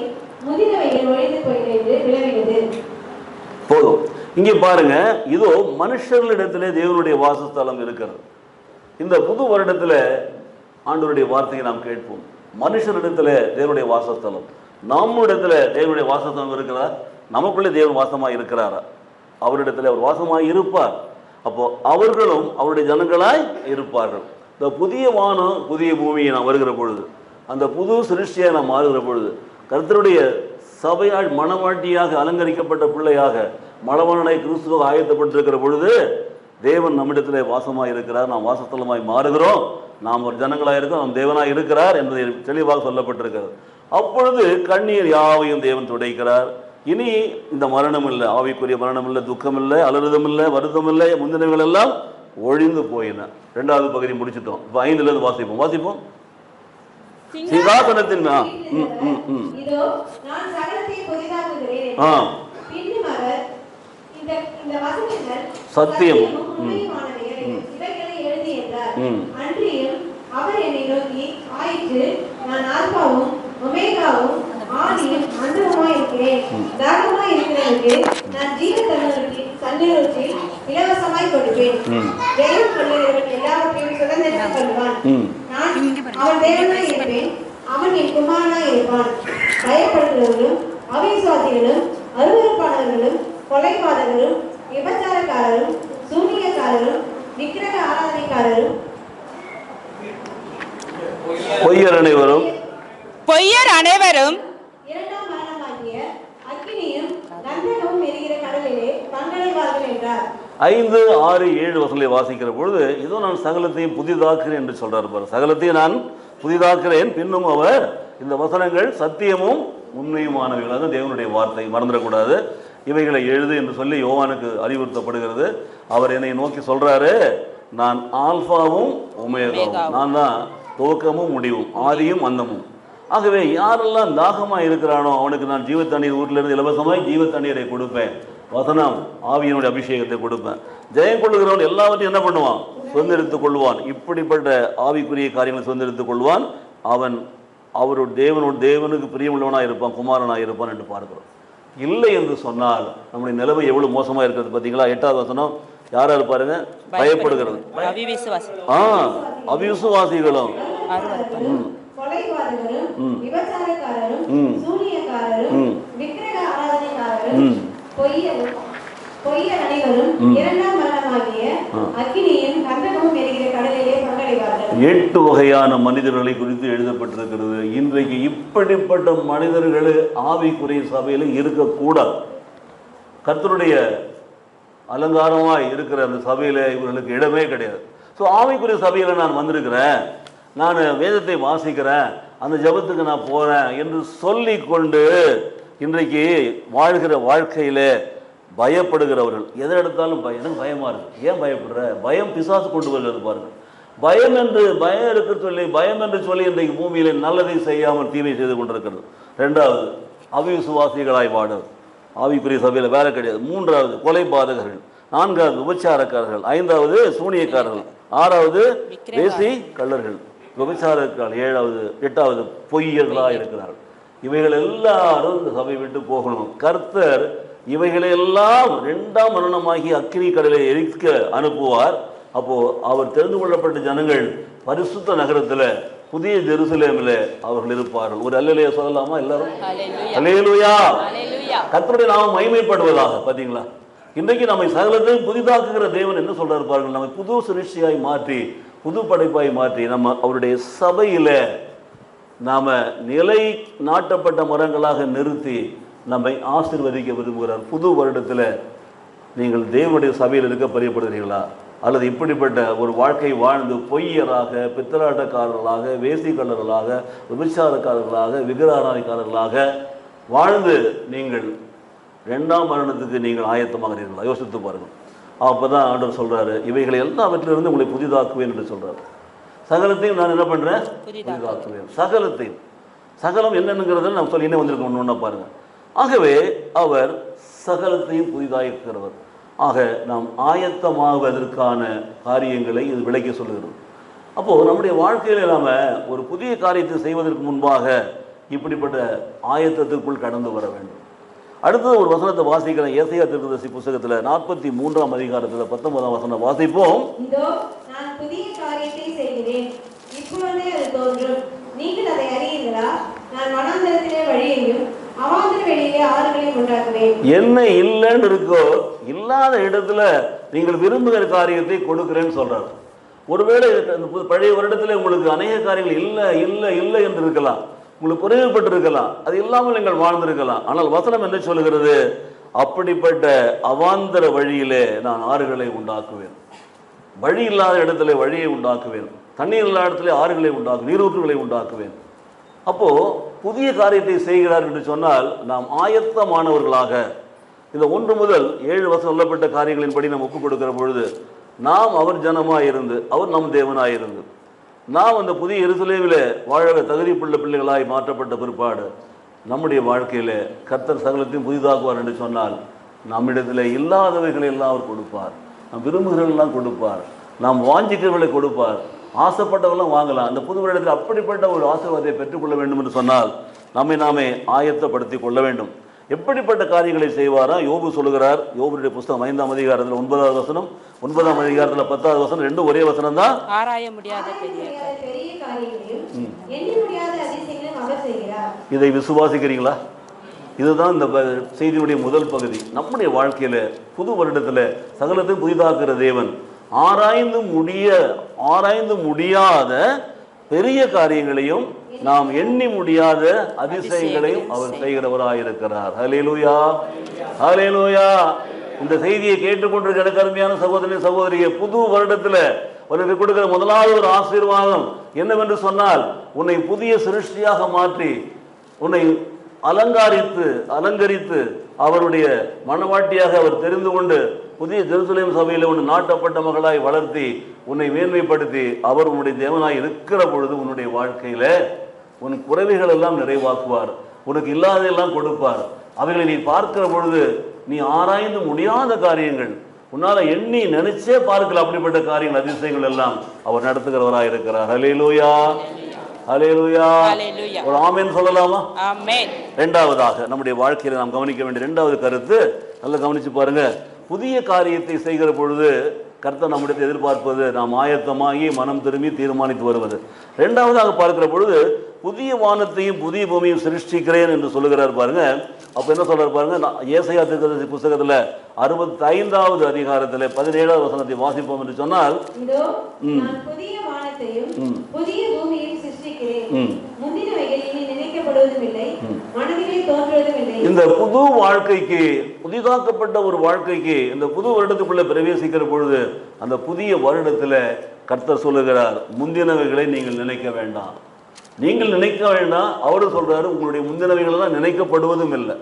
முதினவைகள் ஒழிந்து போயின என்று விளங்கினது. போதும். இங்கே பாருங்க, இதோ மனுஷர்களிடத்திலே தேவனுடைய வாசஸ்தலம் இருக்கிறது. இந்த புது வருடத்தில் ஆண்டவருடைய வார்த்தையை நாம் கேட்போம். மனுஷரிடத்துல தேவனுடைய வாசஸ்தலம், நம்மிடத்துல தேவனுடைய வாசஸ்தலம் இருக்கிறார். நமக்குள்ளே தேவன் வாசமாய் இருக்கிறாரா? அவரிடத்துல அவர் வாசமாய் இருப்பார். அப்போ அவர்களும் அவருடைய ஜனங்களாய் இருப்பார்கள். இந்த புதிய வானம் புதிய பூமியை நாம் வருகிற பொழுது, அந்த புது சிருஷ்டியை நாம் மாறுகிற பொழுது, கர்த்தருடைய சபையால் மணவாட்டியாக அலங்கரிக்கப்பட்ட பிள்ளையாக மணவாளனாய் கிறிஸ்துவ ஆயத்தப்பட்டிருக்கிற பொழுது தேவன் நம்மிடத்தில் வாசமாய் இருக்கிறார். நாம் வாசஸ்தலமாய் மாறுகிறோம். நாம் ஒரு ஜனங்களாக இருக்கோம், நாம் தேவனாய் இருக்கிறார் என்பதை தெளிவாக சொல்லப்பட்டிருக்கிறது. அப்பொழுது கண்ணீர் யாவையும் தேவன் துடைக்கிறார். இனி இந்த மரணம் இல்லை, ஆவிக்குரிய மரணம் இல்லை, துக்கம் இல்லை, அலறுதம் இல்லை, வருத்தம் இல்லை, முந்தினங்கள் எல்லாம் ஒழிந்து போயின. 2வது பகுதி முடிச்சிட்டோம். இப்போ 5லிருந்து வாசிப்போம். சிங்காசனத்தின் இதோ நான் சகலத்தை புதிதாக்குகிறேன். பின்னும் அவர் இந்த வசனங்கள் சத்தியமும் உண்மையுமானவைகள் இவைகளை எழுதி என்றார். அன்றியும் அவர் என்னை நோக்கி, ஆயிற்று, நான் ஆல்பாவும் ஒமேகாவும் ஆதியும் அந்தமுமாய் இருக்கிறேன். தாகமாய் இருக்கிறவனுக்கு நான் ஜீவ தண்ணீரை இலவசமாய் கொடுப்பேன். ஜெயம் கொள்ளுகிறவன் எல்லாவற்றையும் சுதந்திரத்துக் கொள்வான். நான் அவன் தேவனாய் இருப்பேன், அவன் என் குமாரனாய் இருப்பான். பயப்படுகிறவர்களும் அவிசுவாசிகளும் அருவருப்பானவர்களும் கொலைபாதகரும் விபச்சாரக்காரரும் சூனியக்காரரும் விக்கிரக ஆராதனைக்காரரும் பொய்யர் அனைவரும் 2ஆம் மரணமாகிய அக்கினியும் கந்தகமும் எரிகிற கடலிலே பங்கடைவார்கள் என்றார். 5, 6, 7 வசனங்களை வாசிக்கிற பொழுது இதோ நான் சகலத்தையும் புதிதாக்குறேன் என்று சொல்றார் பாரு. சகலத்தையும் நான் புதிதாக்குறேன். பின்னும் அவர் இந்த வசனங்கள் சத்தியமும் உண்மையுமானவைகள். அது தேவனுடைய வார்த்தை, மறந்துடக்கூடாது. இவைகளை எழுது என்று சொல்லி யோவானுக்கு அறிவுறுத்தப்படுகிறது. அவர் என்னை நோக்கி சொல்றாரு, நான் ஆல்பாவும் ஒமேகாவும், நான் தான் துவக்கமும் முடிவும், ஆதியும் அந்தமும். ஆகவே யாரெல்லாம் தாகமாக இருக்கிறானோ அவனுக்கு நான் ஜீவ தண்ணீர் வீட்டிலிருந்து இலவசமாய் ஜீவ தண்ணீரை கொடுப்பேன். வசனம் ஆவியினுடைய அபிஷேகத்தை கொடுப்பேன். ஜெயம் கொள்ளுகிறவன் எல்லாவற்றையும் என்ன பண்ணுவான்? சுதந்திரித்துக் கொள்வான். இப்படிப்பட்ட ஆவிக்குரிய காரியங்களை சுதந்திரித்துக் கொள்வான். அவன் தேவனுக்கு பிரியமுள்ளவனாக இருப்பான், குமாரனாக இருப்பான் என்று பார்க்கிறோம். இல்லை என்று சொன்னால் நம்முடைய நிலைமை எவ்வளவு மோசமாக இருக்கிறது பார்த்தீங்களா? 8வது வசனம் யாரா இருப்பாருங்க? பயப்படுகிறது. அவிசுவாசிகளும் பொய்யர் அனைவரும் 2ஆம் மரணமாகிய அக்கினியும் கந்தகமும் எரிகிற கடலிலே பங்கடைவார்கள். 8 வகையான மனிதர்களை குறித்து எழுதப்பட்டிருக்கிறது. இன்றைக்கு இப்படிப்பட்ட மனிதர்கள் ஆவிக்குரிய சபையில் இருக்கக்கூடாது. கர்த்தருடைய அலங்காரமாய் இருக்கிற அந்த சபையில் இவர்களுக்கு இடமே கிடையாது. ஸோ ஆவிக்குரிய சபையில் நான் வந்திருக்கிறேன், நான் வேதத்தை வாசிக்கிறேன், அந்த ஜபத்துக்கு நான் போகிறேன் என்று சொல்லி கொண்டு இன்றைக்கு வாழ்கிற வாழ்க்கையில் பயப்படுகிறவர்கள். எதை எடுத்தாலும் எனக்கு பயமாக இருக்குது. ஏன் பயப்படுற? பயம் பிசாசு கொண்டு வருகிறது பாருங்கள். பயம் இருக்க சொல்லி பயம் என்று சொல்லி இன்றைக்கு பூமியிலே நல்லதை செய்யாமல் தீமை செய்து கொண்டிருக்கிறது. 2வது அவிசுவாசிகளாய் வாடுறது. ஆவிக்குரிய சபையில் வேலை கிடையாது. 3வது கொலைபாதகர்கள். 4வது விபச்சாரக்காரர்கள். 5வது சூனியக்காரர்கள். 6வது வேசி கள்ளர்கள், விபச்சாரக்காரர்கள். 7வது 8வது பொய்யர்களாக இருக்கிறார்கள். இவைகள் எல்லாரும் இந்த சபை விட்டு போகணும். கர்த்தர் இவைகளெல்லாம் 2ஆம் மரணமாகி அக்கினி கடலை எரிக்க அனுப்புவார். அப்போ அவர் தெரிந்து கொள்ளப்பட்ட ஜனங்கள் பரிசுத்த நகரத்தில் புதிய ஜெருசலேமில் அவர்கள் இருப்பார்கள். ஒரு அல்லேலூயா சொல்லலாமா எல்லாரும்? அல்லேலூயா. கர்த்தருடைய நாமம் மகிமைப்படுவதாக. பார்த்தீங்களா, இன்றைக்கு நம்மை சகலத்தையும் புதிதாக்குகிற தேவன் என்ன சொல்றாரு பாருங்கள். நம்மை புது சிருஷ்டியாய் மாற்றி, புது படைப்பாய் மாற்றி நம்ம அவருடைய சபையில் நாம் நிலை நாட்டப்பட்ட மரங்களாக நிறுத்தி நம்மை ஆசீர்வதிக்க விரும்புகிறார். புது வருடத்தில் நீங்கள் தேவனுடைய சபையில் இருக்க பிரியப்படுகிறீர்களா, அல்லது இப்படிப்பட்ட ஒரு வாழ்க்கை வாழ்ந்து பொய்யராக, பித்தலாட்டக்காரர்களாக, வேசிக்கல்லர்களாக, விபச்சாரக்காரர்களாக, விக்கிரகாராதிக்காரர்களாக வாழ்ந்து நீங்கள் 2ஆம் மரணத்துக்கு நீங்கள் ஆயத்தமாகிறீர்களா? யோசித்து பாருங்கள். அப்போ தான் ஆண்டவர் சொல்கிறாரு, இவைகளை எல்லாவற்றிலிருந்து உங்களை புதிதாக்குவேன் என்று சொல்கிறார். சகலத்தையும் நான் என்ன பண்ணுறேன்? புதிதாக்குவேன். சகலத்தையும், சகலம் என்னென்னுங்கிறத நம்ம சொல்லி என்ன வந்திருக்கோம் ஒன்றா பாருங்கள். ஆகவே அவர் சகலத்தையும் புதிதாக்குகிறவர். ஆக நாம் ஆயத்தமாவதற்கான காரியங்களை இது விளக்கி சொல்லுகிறது. அப்போது நம்முடைய வாழ்க்கையில் நாம் ஒரு புதிய காரியத்தை செய்வதற்கு முன்பாக இப்படிப்பட்ட ஆயத்தத்திற்குள் கடந்து வர வேண்டும். அடுத்தது ஒரு வசனத்தை வாசிக்கிறேன். ஏசாயா தீர்க்கதரிசி புத்தகத்தில் 43ஆம் அதிகாரத்தில் 19ஆம் வசனம் வாசிப்போம். இதோ நான் புதிய காரியத்தை செய்கிறேன், இப்பொழுதே அது தோன்றும், நீங்கள் அதை அறியீர்களா? நான் வனாந்தரத்திலே வழியையும் அவாந்தர வெளியிலே ஆறுகளையும் உண்டாக்குவேன். என்ன இல்லைன்னு இருக்கோ, இல்லாத இடத்துல நீங்கள் விரும்புகிற காரியத்தை கொடுக்கிறேன்னு சொல்றாரு. ஒருவேளை பழைய வருடத்தில் உங்களுக்கு அநேக காரியங்கள் இல்லை இல்லை இல்லை என்று இருக்கலாம், உங்களுக்கு குறைவுபட்டு இருக்கலாம், அது இல்லாமல் நீங்கள் வாழ்ந்திருக்கலாம். ஆனால் வசனம் என்ன சொல்லுகிறது? அப்படிப்பட்ட அவாந்தர வழியிலே நான் ஆறுகளை உண்டாக்குவேன். வழி இல்லாத இடத்துல வழியை உண்டாக்குவேன், தண்ணீர் இல்லாத இடத்துல ஆறுகளை உண்டாக்குவேன், நீரூற்றுகளை உண்டாக்குவேன். அப்போ புதிய காரியத்தை செய்கிறார் என்று சொன்னால் நாம் ஆயத்தமானவர்களாக இந்த 1 முதல் 7 வசனம் சொல்லப்பட்ட காரியங்களின்படி நாம் ஒப்புக் கொடுக்கிற பொழுது நாம் அவர் ஜனமாய் இருந்து அவர் நம் தேவனாய் இருந்து நாம் அந்த புதிய எருசலேமிலே வாழ தகுதியுள்ள பிள்ளைகளாய் மாற்றப்பட்ட பிற்பாடு நம்முடைய வாழ்க்கையிலே கர்த்தர் சகலத்தையும் புதிதாக்குவார் என்று சொன்னால் நம்மிடத்தில் இல்லாதவைகளை எல்லாம் அவர் கொடுப்பார், நாம் விரும்புகிறவர்களெல்லாம் கொடுப்பார், நாம் வாஞ்சிக்கிறவர்களை கொடுப்பார், ஆசைப்பட்டவெல்லாம் வாங்கலாம். அந்த புது வருடத்தில் அப்படிப்பட்ட ஒரு ஆசீர்வாதத்தை பெற்றுக்கொள்ள வேண்டும் என்று சொன்னால் நம்மை நாமே ஆயத்தப்படுத்தி கொள்ள வேண்டும். எப்படிப்பட்ட காரியங்களை செய்வாரா? யோபு சொல்லுகிறார். யோபுடைய புத்தகம் 5ஆம் அதிகாரத்தில் 9ஆவது வசனம், 9ஆம் அதிகாரத்தில் 10ஆவது வசனம், ரெண்டும் ஒரே வசனம் தான். ஆராய முடியாத பெரிய காரியங்களையும் எண்ணி முடியாத அதிசயங்களையும் அவர் செய்கிறார். இதை விசுவாசிக்கிறீங்களா? இதுதான் இந்த செய்தியினுடைய முதல் பகுதி. நம்முடைய வாழ்க்கையில புது வருடத்துல சகலத்தையும் புதிதாக்குற தேவன் ஆராய்ந்து முடியாத பெரிய காரியங்களையும் நாம் எண்ணி முடியாத அதிசயங்களையும் அவர் செய்கிறவராயிருக்கிறார். ஹல்லேலூயா, ஹல்லேலூயா. இந்த செய்தியை கேட்டுக்கொண்டிருக்கிற எனக்கு அருமையான சகோதரி சகோதரியை, புது வருடத்துல உனக்கு கொடுக்கிற முதலாவது ஒரு ஆசீர்வாதம் என்னவென்று சொன்னால், உன்னை புதிய சிருஷ்டியாக மாற்றி உன்னை அலங்கரித்து அவருடைய மனவாட்டியாக அவர் தெரிந்து கொண்டு புதிய ஜெருசலேம் சபையில் உன்னை நாட்டப்பட்ட மகளாய் வளர்த்தி உன்னை மேன்மைப்படுத்தி அவர் உன்னுடைய தேவனாய் இருக்கிற பொழுது உன்னுடைய வாழ்க்கையில உன் குறைவுகள் எல்லாம் நிறைவாக்குவார், உனக்கு இல்லாததெல்லாம் கொடுப்பார். அவைகளை நீ பார்க்கிற பொழுது நீ ஆராய்ந்து முடியாத காரியங்கள், உன்னால எண்ணி நினைச்சே பார்க்கல அப்படிப்பட்ட காரியங்கள் அதிசயங்கள் எல்லாம் அவர் நடத்துகிறவராக இருக்கிறார். ஹல்லேலூயா, ஹல்லேலூயா. ஒரு ஆமென் சொல்லலாமா? ஆமென். இரண்டாவதாக நம்முடைய வாழ்க்கையில நாம் கவனிக்க வேண்டிய இரண்டாவது கருத்து, நல்லா கவனிச்சு பாருங்க. புதிய காரியத்தை செய்கிற பொழுது கர்த்தர் நம்முடைய எதிர்பார்ப்பது நாம் ஆயத்தமாகி மனம் திரும்பி தீர்மானித்து வருவது. இரண்டாவதாக பார்க்கிற பொழுது புதிய வானத்தையும் புதிய பூமியும் சிருஷ்டிக்கிறேன் என்று சொல்லுகிறார் பாருங்க. அப்ப என்ன சொல்றாரு பாருங்க. ஏசாயா தீர்க்கதரிசி புத்தகத்துல 65ஆவது அதிகாரத்துல 17ஆவது வசனத்தை வாசிப்போம் என்று சொன்னால், புதிய வானத்தையும் புதிய பூமியையும் சிருஷ்டிக்கிறேன், முந்தினவைகள் இனி நினைக்கப்படுவதும் இல்லை, மனதிலே தோன்றுவதும் இல்லை. இந்த புது வாழ்க்கைக்கு, புதிதாக்கப்பட்ட ஒரு வாழ்க்கைக்கு இந்த புது வருடத்துக்குள்ள பிரவேசிக்கிற பொழுது அந்த புதிய வருடத்துல கர்த்தர் சொல்லுகிறார், முந்தினவைகளை நீங்கள் நினைக்க வேண்டாம், நீங்கள் நினைக்க வேண்டாம். அவரும் சொல்றாரு, உங்களுடைய முந்தினவைகள் எல்லாம் நினைக்கப்படுவதும் இல்லை,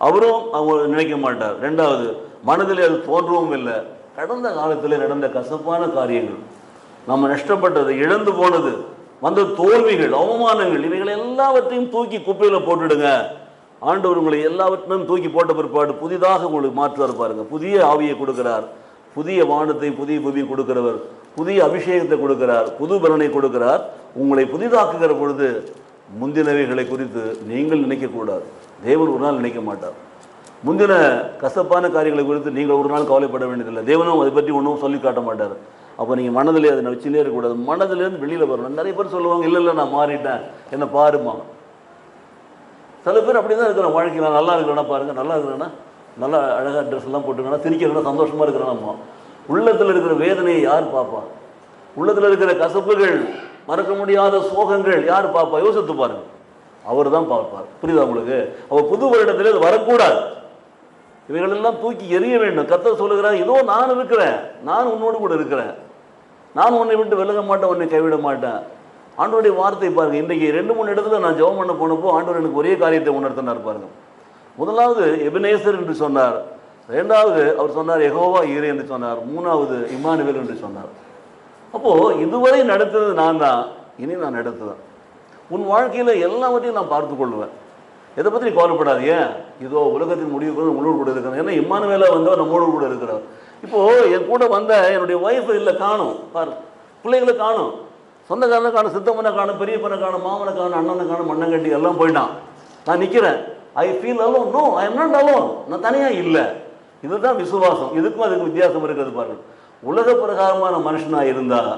அவரும் அவங்க நினைக்க மாட்டார். ரெண்டாவது, மனதில் அது தோன்றவும் இல்லை. கடந்த காலத்தில் நடந்த கசப்பான காரியங்கள், நம்ம நஷ்டப்பட்டது, இழந்து போனது, வந்த தோல்விகள், அவமானங்கள், இவைகளை எல்லாவற்றையும் தூக்கி குப்பையில போட்டுடுங்க. ஆண்டவர் உங்களை எல்லாவற்றையும் தூக்கி போட்ட பிற்பாடு புதிதாக உங்களுக்கு மாற்றுவார் பாருங்க. புதிய ஆவியை கொடுக்கிறார், புதிய வானத்தையும் புதிய பூமியை கொடுக்கிறவர், புதிய அபிஷேகத்தை கொடுக்கிறார், புது பலனை கொடுக்கிறார். உங்களை புதிதாக்குகிற பொழுது முந்தினவைகளை குறித்து நீங்கள் நினைக்கக்கூடாது. தேவன் ஒரு நாள் நினைக்க மாட்டார். முந்தின கசப்பான காரியங்களை குறித்து நீங்கள் ஒரு நாள் கவலைப்பட வேண்டியதில்லை. தேவனும் அதை பற்றி ஒன்றும் சொல்லி காட்ட மாட்டார். அப்போ நீங்கள் மனதிலே அதை வச்சுனே இருக்கக்கூடாது. மனதிலேருந்து வெளியில் வரணும். நிறைய பேர் சொல்லுவாங்க, இல்லை இல்லை நான் மாறிட்டேன், என்ன பாருமா. சில பேர் அப்படி தான் இருக்கிறோம் வாழ்க்கையில். நான் நல்லா இருக்கிறேன்னா பாருங்கள், நல்லா இருக்கிறேன்னா, நல்லா அழகாக ட்ரெஸ் எல்லாம் போட்டுக்கிறேன்னா, சிரிக்கிறேன்னா, சந்தோஷமாக இருக்கிறேன்னா, உள்ளத்தில் இருக்கிற வேதனையை யார் பார்ப்பா? உள்ளத்தில் இருக்கிற கசப்புகள் மறக்க முடியாத சோகங்கள் யார் பார்ப்பா? யோசித்து பாருங்க, அவர் தான் பார்ப்பார். புரியுதா உங்களுக்கு? அவர் புது வருடத்தில் அது வரக்கூடாது. இவைகளெல்லாம் தூக்கி எறிய வேண்டும். கர்த்தர் சொல்லுகிறார், இதோ நான் இருக்கிறேன், நான் உன்னோடு கூட இருக்கிறேன், நான் உன்னை விட்டு விலக மாட்டேன், உன்னை கைவிட மாட்டேன். ஆண்டவருடைய வார்த்தை பாருங்க. இன்றைக்கி 2-3 இடத்துல நான் ஜெபம் பண்ண போனப்போ ஆண்டவர் எனக்கு ஒரே காரியத்தை உணர்த்தினார் பாருங்க. முதலாவது எபனேசர் என்று சொன்னார், இரண்டாவது அவர் சொன்னார் யெகோவா ஈரே என்று சொன்னார், மூணாவது இம்மானுவேல் என்று சொன்னார். அப்போது இதுவரை நடத்தது நான் தான், இனி நான் நடத்துவேன். உன் வாழ்க்கையில் எல்லாவற்றையும் நான் பார்த்து கொள்வேன், எதை பற்றி நீ கவலைப்படாது. ஏன்? இதோ உலகத்தின் முடிவுக்கு நம்மளோடு கூட இருக்கிறார். ஏன்னா இம்மானுவேலா வந்தவர் நம்மளோடு கூட இருக்கிறார். இப்போது என் கூட வந்த என்னுடைய ஒய்ஃப் இல்லை, காணும் பாரு, பிள்ளைகளை காணும், சொந்தக்காரனை காணும், சித்தம்மனை காணும், பெரியப்பனை காணும், மாமனை காணும், அண்ணனை காணும், மண்ணங்கட்டி எல்லாம் போயிட்டான். நான் நிற்கிறேன். I feel alone. No, I am not alone. நான் தனியாக இல்லை. இதுதான் விசுவாசம். இதுக்கும் அதுக்கு வித்தியாசம் இருக்கிறது பாருங்க. உலக பிரகாரமான மனுஷனாக இருந்தால்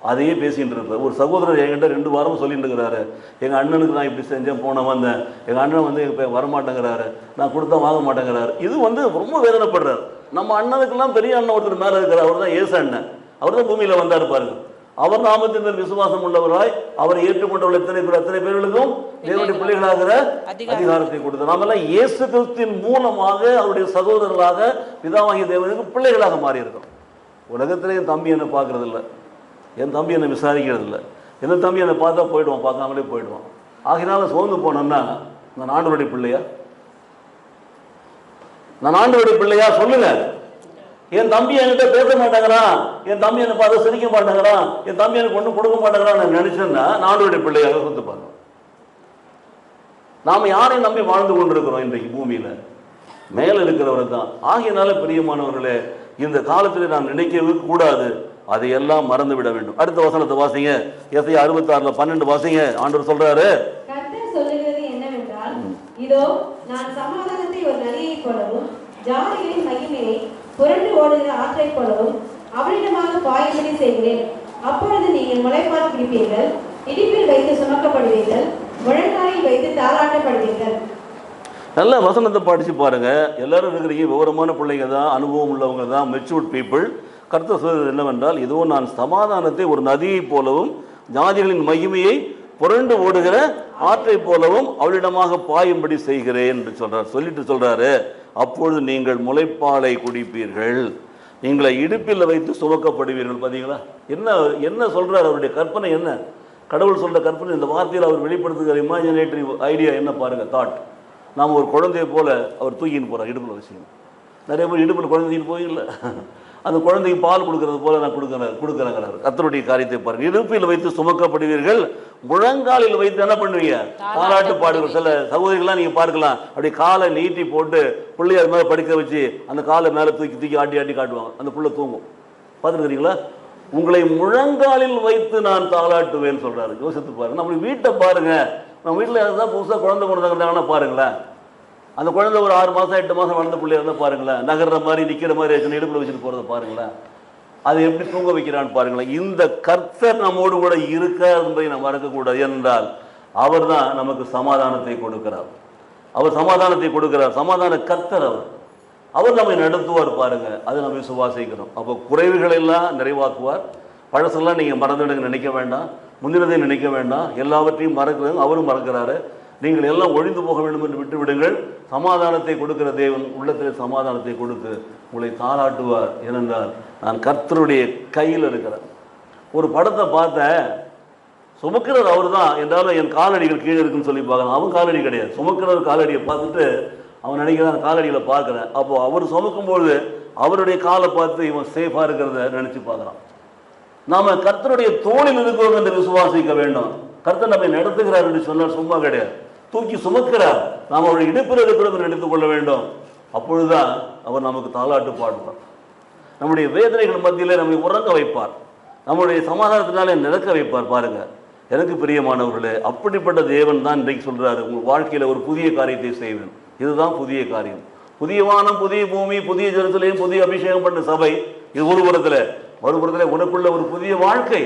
அதையே பேசிகிட்டு இருப்பார். ஒரு சகோதரர் என்கிட்ட 2 வாரமும் சொல்லிட்டு இருக்கிறாரு, எங்கள் அண்ணனுக்கு நான் இப்படி செஞ்சேன், போனேன் வந்தேன், எங்கள் அண்ணன் வந்து இப்போ வரமாட்டேங்கிறாரு, நான் கொடுத்தா வாங்க மாட்டேங்கிறாரு. இது வந்து ரொம்ப வேதனைப்படுறாரு. நம்ம அண்ணனுக்கெல்லாம் பெரிய அண்ணன் ஒருத்தர் மேலே இருக்கிறார், அவர் தான் ஏசு அண்ணன், அவர் தான் பூமியில் வந்தார் பாருங்க. அவர் நாமத்தின் விசுவாசம் உள்ளவராய் அவரை ஏற்றுக்கொண்டவர்கள் அத்தனை பேர்களுக்கும் தேவனுடைய பிள்ளைகளாகிற அதிகாரத்தை கொடுத்தார். நாமெல்லாம் இயேசு கிறிஸ்துவின் மூலமாக அவருடைய சகோதரர்களாக பிதாவாகிய தேவனுக்கு பிள்ளைகளாக மாறி இருக்கோம். உலகத்திலே என் தம்பி என்னை பார்க்கறது இல்லை, என் தம்பி என்னை விசாரிக்கிறது இல்லை, என் தம்பி என்னை பார்த்தா போயிடுவான், பார்க்காமலே போயிடுவான். ஆகினால சோர்ந்து போனோன்னா நான் ஆண்டவருடைய பிள்ளையா? நான் ஆண்டவருடைய பிள்ளையா? சொல்லுங்க. என் தம்பி என்கிட்ட பேச மாட்டேங்கிறான், என் தம்பி என்னை பார்த்து சிரிக்க மாட்டேங்கிறான், என் தம்பி எனக்கு ஒன்றும் கொடுக்க மாட்டேங்கிறான் நான் நினைச்சேன்னா நான் ஆண்டவருடைய பிள்ளையாக சொத்து பாருங்க. நாம் யாரையும் நம்பி வாழ்ந்து கொண்டிருக்கிறோம் இன்றைக்கு பூமியில்? மேலே இருக்கிறவரை தான். ஆகியனால பிரியமானவர்களே, இந்த காலத்தில் நாம் நினைக்கவே கூடாது, அதையெல்லாம் மறந்து விட வேண்டும். அடுத்த வசனத்தை வாசிங்க, எஸ்ஐயா 66:12 வாசிங்க. ஆண்டவர் சொல்றாரு, கர்த்தர் சொல்லுகிறது என்னவென்றால், இதோ நான் சமாதானத்தை ஒரு நதியைப் போலவும் ஜாதிகளின் மகிமையை புரண்டு ஓடுகிற ஆற்றைப் போலவும் அவரிடமாக பாயும்படி செய்கிறேன். அப்பொழுது நீங்கள் முளைப்பால் பிடிப்பீர்கள், இடுப்பில் வைத்து சுமக்கப்படுவீர்கள், முழங்காலில் வைத்து தாளாட்டப்படுவீர்கள். நல்ல வசனத்தை படிச்சு பாருங்க. எல்லாரும் இருக்கிறீங்க, விவரமான பிள்ளைங்க தான், அனுபவம் உள்ளவங்க தான், மெச்சூர்ட் பீப்புள். கர்த்தர் சொல்வது என்னவென்றால், இதோ நான் சமாதானத்தை ஒரு நதியைப் போலவும் ஜாதிகளின் மகிமையை புரண்டு ஓடுகிற ஆற்றை போலவும் அவளிடமாக பாயும்படி செய்கிறேன் என்று சொல்றார். சொல்லிட்டு சொல்றாரு, அப்பொழுது நீங்கள் முளைப்பாலை குடிப்பீர்கள், நீங்களை இடுப்பில் வைத்து சுமக்கப்படுவீர்கள். பார்த்தீங்களா என்ன என்ன சொல்றார்? அவருடைய கற்பனை என்ன? கடவுள் சொல்ற கற்பனை, இந்த வார்த்தையில் அவர் வெளிப்படுத்துகிற இமேஜினேட்டரி ஐடியா என்ன பாருங்க, தாட். நாம் ஒரு குழந்தையை போல அவர் தூக்கின்னு போகிறார், இடுப்பில் வச்சுக்கணும். நிறைய பேர் இடுப்பில் குழந்தைன்னு போயில்லை, அந்த குழந்தைக்கு பால் கொடுக்கறது போல நான் கொடுக்குறேங்கிறார். கர்த்தருடைய காரியத்தை பாருங்கள். இடுப்பில் வைத்து சுமக்கப்படுவீர்கள், முழங்காலில் வைத்து என்ன பண்ணுவீங்க? தாலாட்டு பாடுகள். சில சகோதரிகள்லாம் நீங்கள் பார்க்கலாம், அப்படி காலை நீட்டி போட்டு பிள்ளைய அது மேலே படுக்க வச்சு அந்த காலை மேலே தூக்கி ஆட்டி ஆட்டி காட்டுவாங்க, அந்த பிள்ளை தூங்கும். பார்த்துருக்கிறீங்களா? உங்களை முழங்காலில் வைத்து நான் தாளாட்டுவேன்னு சொல்கிறாரு. யோசித்து பாருங்கள். நம்ம வீட்டை பாருங்கள், நம்ம வீட்டில் ஏதாவது புதுசாக குழந்தை கொண்டாங்கன்னா பாருங்களேன், அந்த குழந்தை ஒரு 6 மாதம் 8 மாதம் வளர்ந்த பிள்ளையா இருந்தால் பாருங்களேன், நகர்ற மாதிரி நிற்கிற மாதிரி இடுப்பில் வச்சுட்டு போகிறத பாருங்களேன், அது எப்படி தூங்க வைக்கிறான்னு பாருங்களேன். இந்த கர்த்தர் நம்மோடு கூட இருக்கார் என்பதை நம்ம மறக்கக்கூடாது. என்றால் அவர் தான் நமக்கு சமாதானத்தை கொடுக்கிறார். அவர் சமாதானத்தை கொடுக்கிறார், சமாதான கர்த்தர் அவர். அவர் நம்மை நடத்துவார் பாருங்க, அதை நம்ம விசுவாசிக்கணும். அப்போ குறைவுகளெல்லாம் நிறைவாக்குவார். பழசெல்லாம் நீங்கள் மறந்துடுங்க, நினைக்க வேண்டாம், முந்தினதை நினைக்க வேண்டாம், எல்லாவற்றையும் மறக்கிறது அவரும் மறக்கிறாரு. நீங்கள் எல்லாம் ஒழிந்து போக வேண்டும் என்று விட்டு விடுங்கள். சமாதானத்தை கொடுக்கிற தேவன் உள்ளத்தில் சமாதானத்தை கொடுத்து உங்களை தாளாட்டுவார். ஏனென்றால் நான் கர்த்தருடைய கையில் இருக்கிறேன். ஒரு படத்தை பார்த்தேன், சுமக்கிறவர் அவர் தான் என்றாலும் என் காலடிகள் கீழே இருக்குன்னு சொல்லி பார்க்கலாம். அவன் காலடி கிடையாது, சுமக்கிறவர் காலடியை பார்த்துட்டு அவன் நினைக்கிறான் காலடிகளை பார்க்குறேன். அப்போது அவர் சுமக்கும்போது அவருடைய காலை பார்த்து இவன் சேஃபாக இருக்கிறத நினச்சி பார்க்குறான். நாம் கர்த்தருடைய தோளில் இருக்கிறோம் என்று விசுவாசிக்க வேண்டும். கர்த்தர் நம்மை நடத்துகிறார் என்று சொன்னால் சும்மா கிடையாது, தூக்கி சுமக்கிறார். நாம் அவருடைய இடுப்பில் இருக்கிறோம் எடுத்துக் கொள்ள வேண்டும். அப்பொழுதுதான் அவர் நமக்கு தாலாட்டு பாடுவார். நம்முடைய வேதனைகள் மத்தியில் நம்மை உறங்க வைப்பார், நம்முடைய சமாதானத்தினாலே நிறக்க வைப்பார். பாருங்க எனக்கு பிரியமானவர்களே, அப்படிப்பட்ட தேவன் தான் இன்றைக்கு சொல்றாரு, உங்கள் வாழ்க்கையில் ஒரு புதிய காரியத்தை செய்வேன். இதுதான் புதிய காரியம். புதிய வானம், புதிய பூமி, புதிய ஜெருசலேம், புதிய அபிஷேகம் பண்ண சபை. இது ஒரு புறத்தில், மறுபுறத்தில் உனக்குள்ள ஒரு புதிய வாழ்க்கை.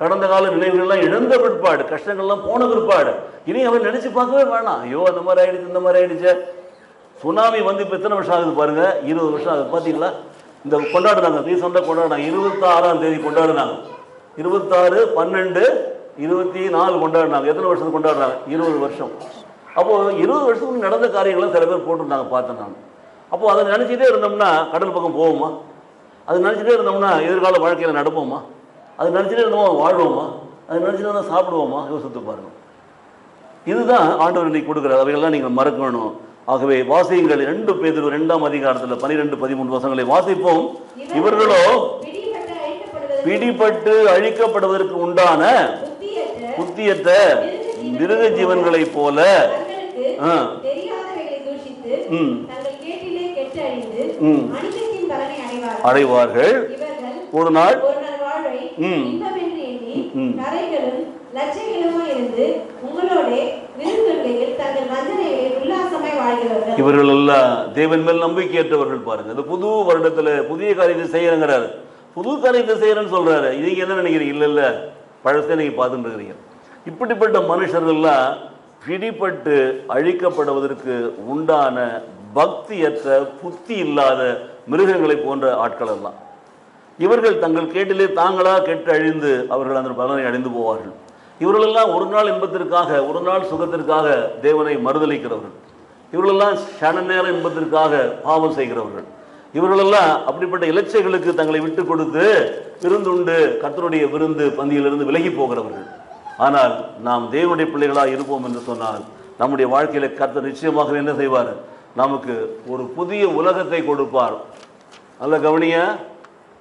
கடந்த கால நினைவுகள்லாம் இழந்த பிற்பாடு, கஷ்டங்கள்லாம் போன பிற்பாடு இனி அவன் நினைச்சு பார்க்கவே வேணாம். ஐயோ அந்த மாதிரி ஆயிடுச்சு, இந்த மாதிரி ஆயிடுச்சு. சுனாமி வந்து இப்போ எத்தனை வருஷம் ஆகுது பாருங்க, 20 வருஷம் ஆகுது. பார்த்தீங்களா? இந்த கொண்டாடுனாங்க, ரீசெண்டாக கொண்டாடினாங்க, 26ஆம் தேதி கொண்டாடினாங்க. 26/12 24 கொண்டாடினாங்க. எத்தனை வருஷத்துக்கு கொண்டாடுறாங்க? 20 வருஷம். அப்போது 20 வருஷத்துக்கு நடந்த காரியங்கள்லாம் சில பேர் போட்டுருந்தாங்க, பார்த்தேன் நான். அப்போது அதை நினச்சிட்டே இருந்தோம்னா கடல் பக்கம் போவோமா? அது நினச்சிட்டே இருந்தோம்னா எதிர்கால வாழ்க்கையில் நடப்போமா? அது நினச்சிட்டே இருந்தோமா வாழ்வோமா? அது நினச்சிட்டு இருந்தால் சாப்பிடுவோமா? யோசித்து பாருங்கள். இதுதான் ஆண்டவர் இன்னைக்கு கொடுக்குறாரு. அவைகள்லாம் நீங்கள் மறக்கணும். ஆகவே வாசியுங்கள். 2 பேதுரு 2ஆம் அதிகாரத்தில் 12-13 வசனங்களை வாசிப்போம். இவர்களோ பிடிபட்டு அழிக்கப்படுவதற்கு உண்டான புத்தியற்ற மிருக ஜீவன்களைப் போல அடைவார்கள். ஒரு நாள் இவர்கள் எல்லாம் தேவன் மேல் நம்பிக்கையற்றவர்கள். பாருங்க, இந்த புது வருடத்துல புதிய காரியத்தை செய்யறங்கிறாரு. புது காரியத்தை செய்யறேன்னு சொல்றாரு. நீங்க என்ன நினைக்கிறீங்க? இல்ல இல்ல, பழசே நீங்க பார்த்துட்டு இருக்கிறீங்க. இப்படிப்பட்ட மனுஷர்கள்லாம் பிடிபட்டு அழிக்கப்படுவதற்கு உண்டான பக்தியற்ற புத்தி இல்லாத மிருகங்களை போன்ற ஆட்கள் எல்லாம். இவர்கள் தங்கள் கேட்டிலே தாங்களாக கெட்டு அழிந்து அவர்கள் அந்த பலனை அடைந்து போவார்கள். இவர்களெல்லாம் ஒரு நாள் இன்பத்திற்காக, ஒரு நாள் சுகத்திற்காக தேவனை மறுதலிக்கிறவர்கள். இவர்களெல்லாம் க்ஷண நேர இன்பத்திற்காக பாவம் செய்கிறவர்கள். இவர்களெல்லாம் அப்படிப்பட்ட இலட்சைகளுக்கு தங்களை விட்டு கொடுத்து விருந்துண்டு கர்த்தருடைய விருந்து பந்தியிலிருந்து விலகி போகிறவர்கள். ஆனால் நாம் தேவனுடைய பிள்ளைகளாக இருப்போம் என்று சொன்னால் நம்முடைய வாழ்க்கையில கர்த்தர் நிச்சயமாக என்ன செய்வார்? நமக்கு ஒரு புதிய உலகத்தை கொடுப்பார். நல்ல கவனிய,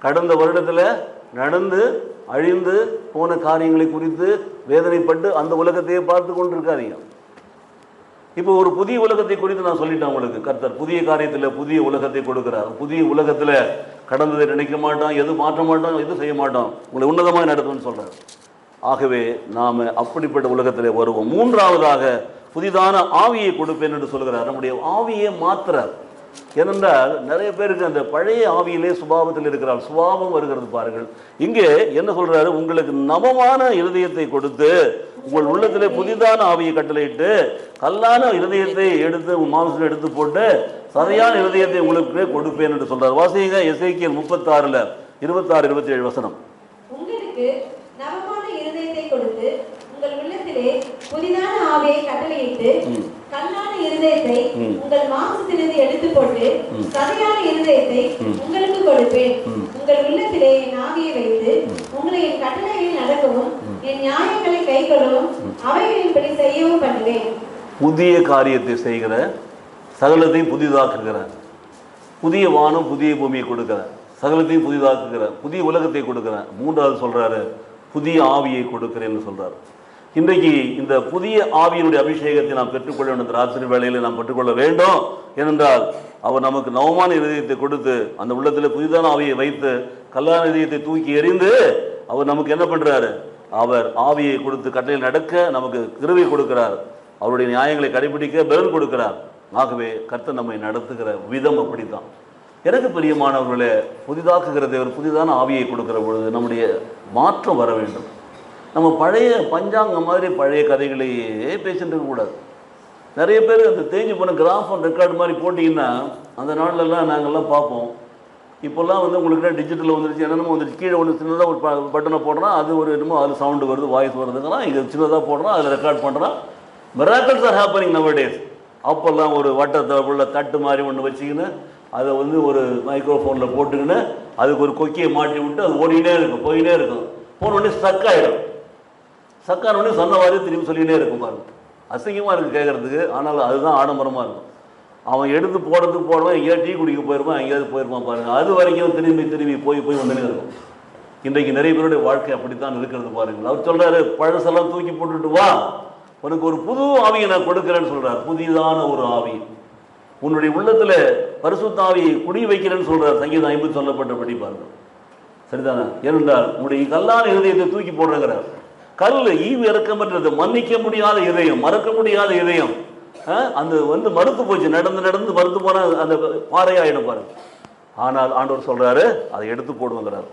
கடந்த வருடத்தில் நடந்து அழிந்து போன காரியங்களை குறித்து வேதனைப்பட்டு அந்த உலகத்தையே பார்த்து கொண்டிருக்காதீங்க. இப்போ ஒரு புதிய உலகத்தை குறித்து நான் சொல்லிட்டேன் உங்களுக்கு. கர்த்தர் புதிய காரியத்தில் புதிய உலகத்தை கொடுக்கிறார். புதிய உலகத்தில் கடந்ததை நினைக்க மாட்டோம், எது மாற்ற மாட்டோம், எது செய்ய மாட்டோம், உங்களை உன்னதமாக நடத்தும்னு சொல்றார். ஆகவே நாம் அப்படிப்பட்ட உலகத்தில் வருவோம். மூன்றாவதாக புதிதான ஆவியை கொடுப்பேன் என்று சொல்கிறார். நம்முடைய ஆவியை மாற்றுறார். ஏனென்றால் நிறைய பேருக்கு அந்த பழைய ஆவியிலே சுபாவத்தில் இருக்கிறார். சுபாவம் வருகிறது பாருங்கள். இங்கே என்ன சொல்றாரு? உங்களுக்கு நவமான இருதயத்தை கொடுத்து உங்கள் உள்ளத்திலே புதிதான ஆவியை கட்டளையிட்டு கல்லான இருதயத்தை எடுத்து மாம்சம் எடுத்து போட்டு சதையான இருதயத்தை உங்களுக்கு கொடுப்பேன் என்று சொல்றார். வாசிங்க எசேக்கியேல் 36:26-27 வசனம். உங்களுக்கு நவமான இருதயத்தை கொடுத்து உங்கள் உள்ளத்திலே புதிதான ஆவியை கட்டளையிட்டு கல்லான இருதயத்தை உங்கள் மாம்சத்திலிருந்து எடுத்து போட்டு சதையான இருதயத்தை உங்களுக்கு கொடுப்பேன். உங்கள் உள்ளத்திலே என் ஆவியை வைத்து உங்களை என் கட்டளைகளில் நடக்கவும் என் நியாயங்களை கைக்கொள்ளவும் அவைகளின்படி செய்யவும் பண்ணுவேன். புதிய காரியத்தை செய்கிற, சகலத்தையும் புதிதாக்குகிற, புதிய வானம் புதிய பூமியை கொடுக்கிற, சகலத்தையும் புதிதாக்குகிற, புதிய உலகத்தை கொடுக்கிற. மூன்றாவது சொல்றாரு, புதிய ஆவியை கொடுக்கிறேன்னு சொல்றாரு. இன்றைக்கு இந்த புதிய ஆவியினுடைய அபிஷேகத்தை நாம் பெற்றுக்கொள்ள வேண்டும். ராத்திரி வேளையில் நாம் பெற்றுக்கொள்ள வேண்டும். ஏனென்றால் அவர் நமக்கு நவமான இதயத்தை கொடுத்து அந்த உள்ளத்தில் புதிதான ஆவியை வைத்து கல்லான இதயத்தை தூக்கி எறிந்து அவர் நமக்கு என்ன பண்றாரு? அவர் ஆவியை கொடுத்து கட்டளையில் நடக்க நமக்கு கிருபை கொடுக்கிறார். அவருடைய நியாயங்களை கடைபிடிக்க பலன் கொடுக்கிறார். ஆகவே கர்த்தர் நம்மை நடத்துகிற விதம் அப்படித்தான். எனக்கு பிரியமானவர்களே, புதிதாக்குகிற தேவர் புதிதான ஆவியை கொடுக்கிற பொழுது நம்முடைய மாற்றம் வர வேண்டும். நம்ம பழைய பஞ்சாங்கம் மாதிரி பழைய கதைகளையே பேசிட்டு இருக்கக்கூடாது. நிறைய பேர் அந்த தேஞ்சு போன கிராஃப் அண்ட் ரெக்கார்டு மாதிரி போட்டிங்கன்னா அந்த நாள்லலாம் நாங்கள்லாம் பார்ப்போம். இப்போல்லாம் வந்து உங்களுக்கு டிஜிட்டலில் வந்துருச்சு, என்னென்னமோ வந்துருச்சு. கீழே ஒன்று சின்னதாக ஒரு பட்டனை போடுறான், அது ஒரு என்னமோ அதில் சவுண்டு வருது, வாய்ஸ் வருதுங்கிறான். இங்கே சின்னதாக போடுறான், அதில் ரெக்கார்ட் பண்ணுறான். Miracles are happening nowadays. அப்போல்லாம் ஒரு வட்டத்தை உள்ள தட்டு மாதிரி ஒன்று வச்சுக்கின்னு அதை வந்து ஒரு மைக்ரோஃபோனில் போட்டுக்கின்னு அதுக்கு ஒரு கொக்கியை மாட்டி விட்டு அது ஓடினே இருக்கும், போயினே இருக்கும். போன உடனே ஸ்டக் ஆகிடும். ஸ்டக்கான உடனே சொன்ன மாதிரி திரும்பி சொல்லிகிட்டே இருக்கும். பாருங்க, அசிங்கமாக இருக்குது கேட்குறதுக்கு. ஆனால் அதுதான் ஆடம்பரமாக இருக்கும். அவன் எடுத்து போடுறதுக்கு போடுவான், எங்கேயாவது டீ குடிக்க போயிருப்பான், எங்கேயாவது போயிருப்பான். பாருங்கள், அது வரைக்கும் திரும்பி போய் வந்துனே இருக்கும். இன்றைக்கு நிறைய பேருடைய வாழ்க்கை அப்படித்தான் இருக்கிறது. பாருங்கள், அவர் சொல்கிறாரு, பழசெல்லாம் தூக்கி போட்டுட்டு வா, உனக்கு ஒரு புது ஆவியை நான் கொடுக்குறேன்னு சொல்கிறார். புதிதான ஒரு ஆவி உன்னுடைய உள்ளத்தில் பரிசுத்த ஆவியை குடி வைக்கிறேன்னு சொல்கிறார். சங்கீதம் 50 சொல்லப்பட்டபடி பாருங்கள். சரிதானே? ஏனென்றால் உன்னுடைய கல்லான இதயத்தை தூக்கி போடுறங்கிறார். கல் ஈவு இறக்கமற்றது, மன்னிக்க முடியாத இதயம், மறக்க முடியாத இதயம். அந்த வந்து மறுத்து போச்சு, நடந்து மறுத்து போனால் அந்த பாறையாயிடும் பாருங்க. ஆனால் ஆண்டவர் சொல்றாரு, அதை எடுத்து போடுங்கிறார்.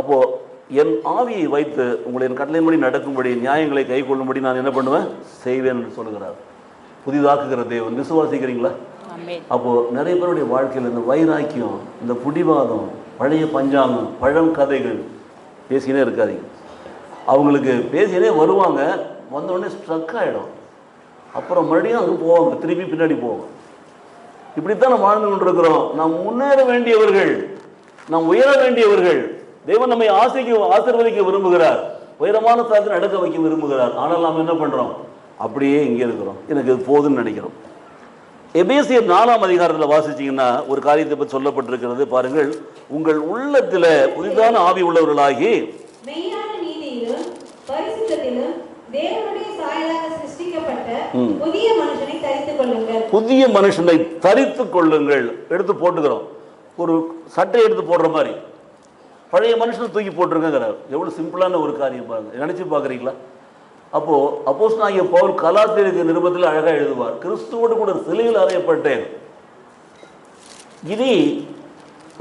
அப்போ என் ஆவியை வைத்து உங்களை என் கட்டளையின்படி நடக்கும்படி நியாயங்களை கை கொள்ளும்படி நான் என்ன பண்ணுவேன், செய்வேன் என்று சொல்லுகிறார். புதிதாக்குகிற தேவன். விசுவாசிக்கிறீங்களா? அப்போ நிறைய பேருடைய வாழ்க்கையில் இந்த வைராக்கியம், இந்த புடிவாதம், பழைய பஞ்சாங்கம், பழம் கதைகள் பேசினே இருக்காதீங்க. அவங்களுக்கு பேசினே வருவாங்க, வந்தோடனே ஸ்ட்ரக் ஆகிடும். அப்புறம் மறுபடியும் அங்கே போவாங்க, திருப்பி பின்னாடி போவாங்க. இப்படித்தான் நாம் வாழ்ந்து கொண்டிருக்கிறோம். நாம் முன்னேற வேண்டியவர்கள், நாம் உயர வேண்டியவர்கள். தேவன் நம்மை ஆசீர்வதிக்க விரும்புகிறார், உயரமான ஸ்தானத்தில் நடக்க வைக்க விரும்புகிறார். ஆனால் நாம் என்ன பண்ணுறோம்? அப்படியே இங்கே இருக்கிறோம், எனக்கு இது போதுன்னு நினைக்கிறோம். எபேசியர் 4ஆம் அதிகாரத்தில் வாசிச்சிங்கன்னா ஒரு காரியத்தை பற்றி சொல்லப்பட்டிருக்கிறது பாருங்கள். உங்கள் உள்ளத்தில் புதிதான ஆவி உள்ளவர்களாகி மெய்யான நீதியிலும் பரிசுத்தத்திலும் தேவனுடைய சாயலாக சிருஷ்டிக்கப்பட்ட புதிய மனுஷனை தரித்துக் கொள்ளுங்கள். புதிய மனுஷனை தரித்துக் கொள்ளுங்கள். எடுத்து போட்டுக்கிறோம், ஒரு சட்டை எடுத்து போடுற மாதிரி பழைய மனுஷனை தூக்கி போட்டிருக்கிறார். எவ்வளவு சிம்பிளான ஒரு காரியம் பாருங்க, நினைச்சு பார்க்குறீங்களா? அப்போ அப்போஸ்தலனாகிய பவுல் கலாத்தியருக்கு நிருபத்தில் அழகாக எழுதுவார், கிறிஸ்துவோடு கூட சிலுவையில் அறையப்பட்டேன், இனி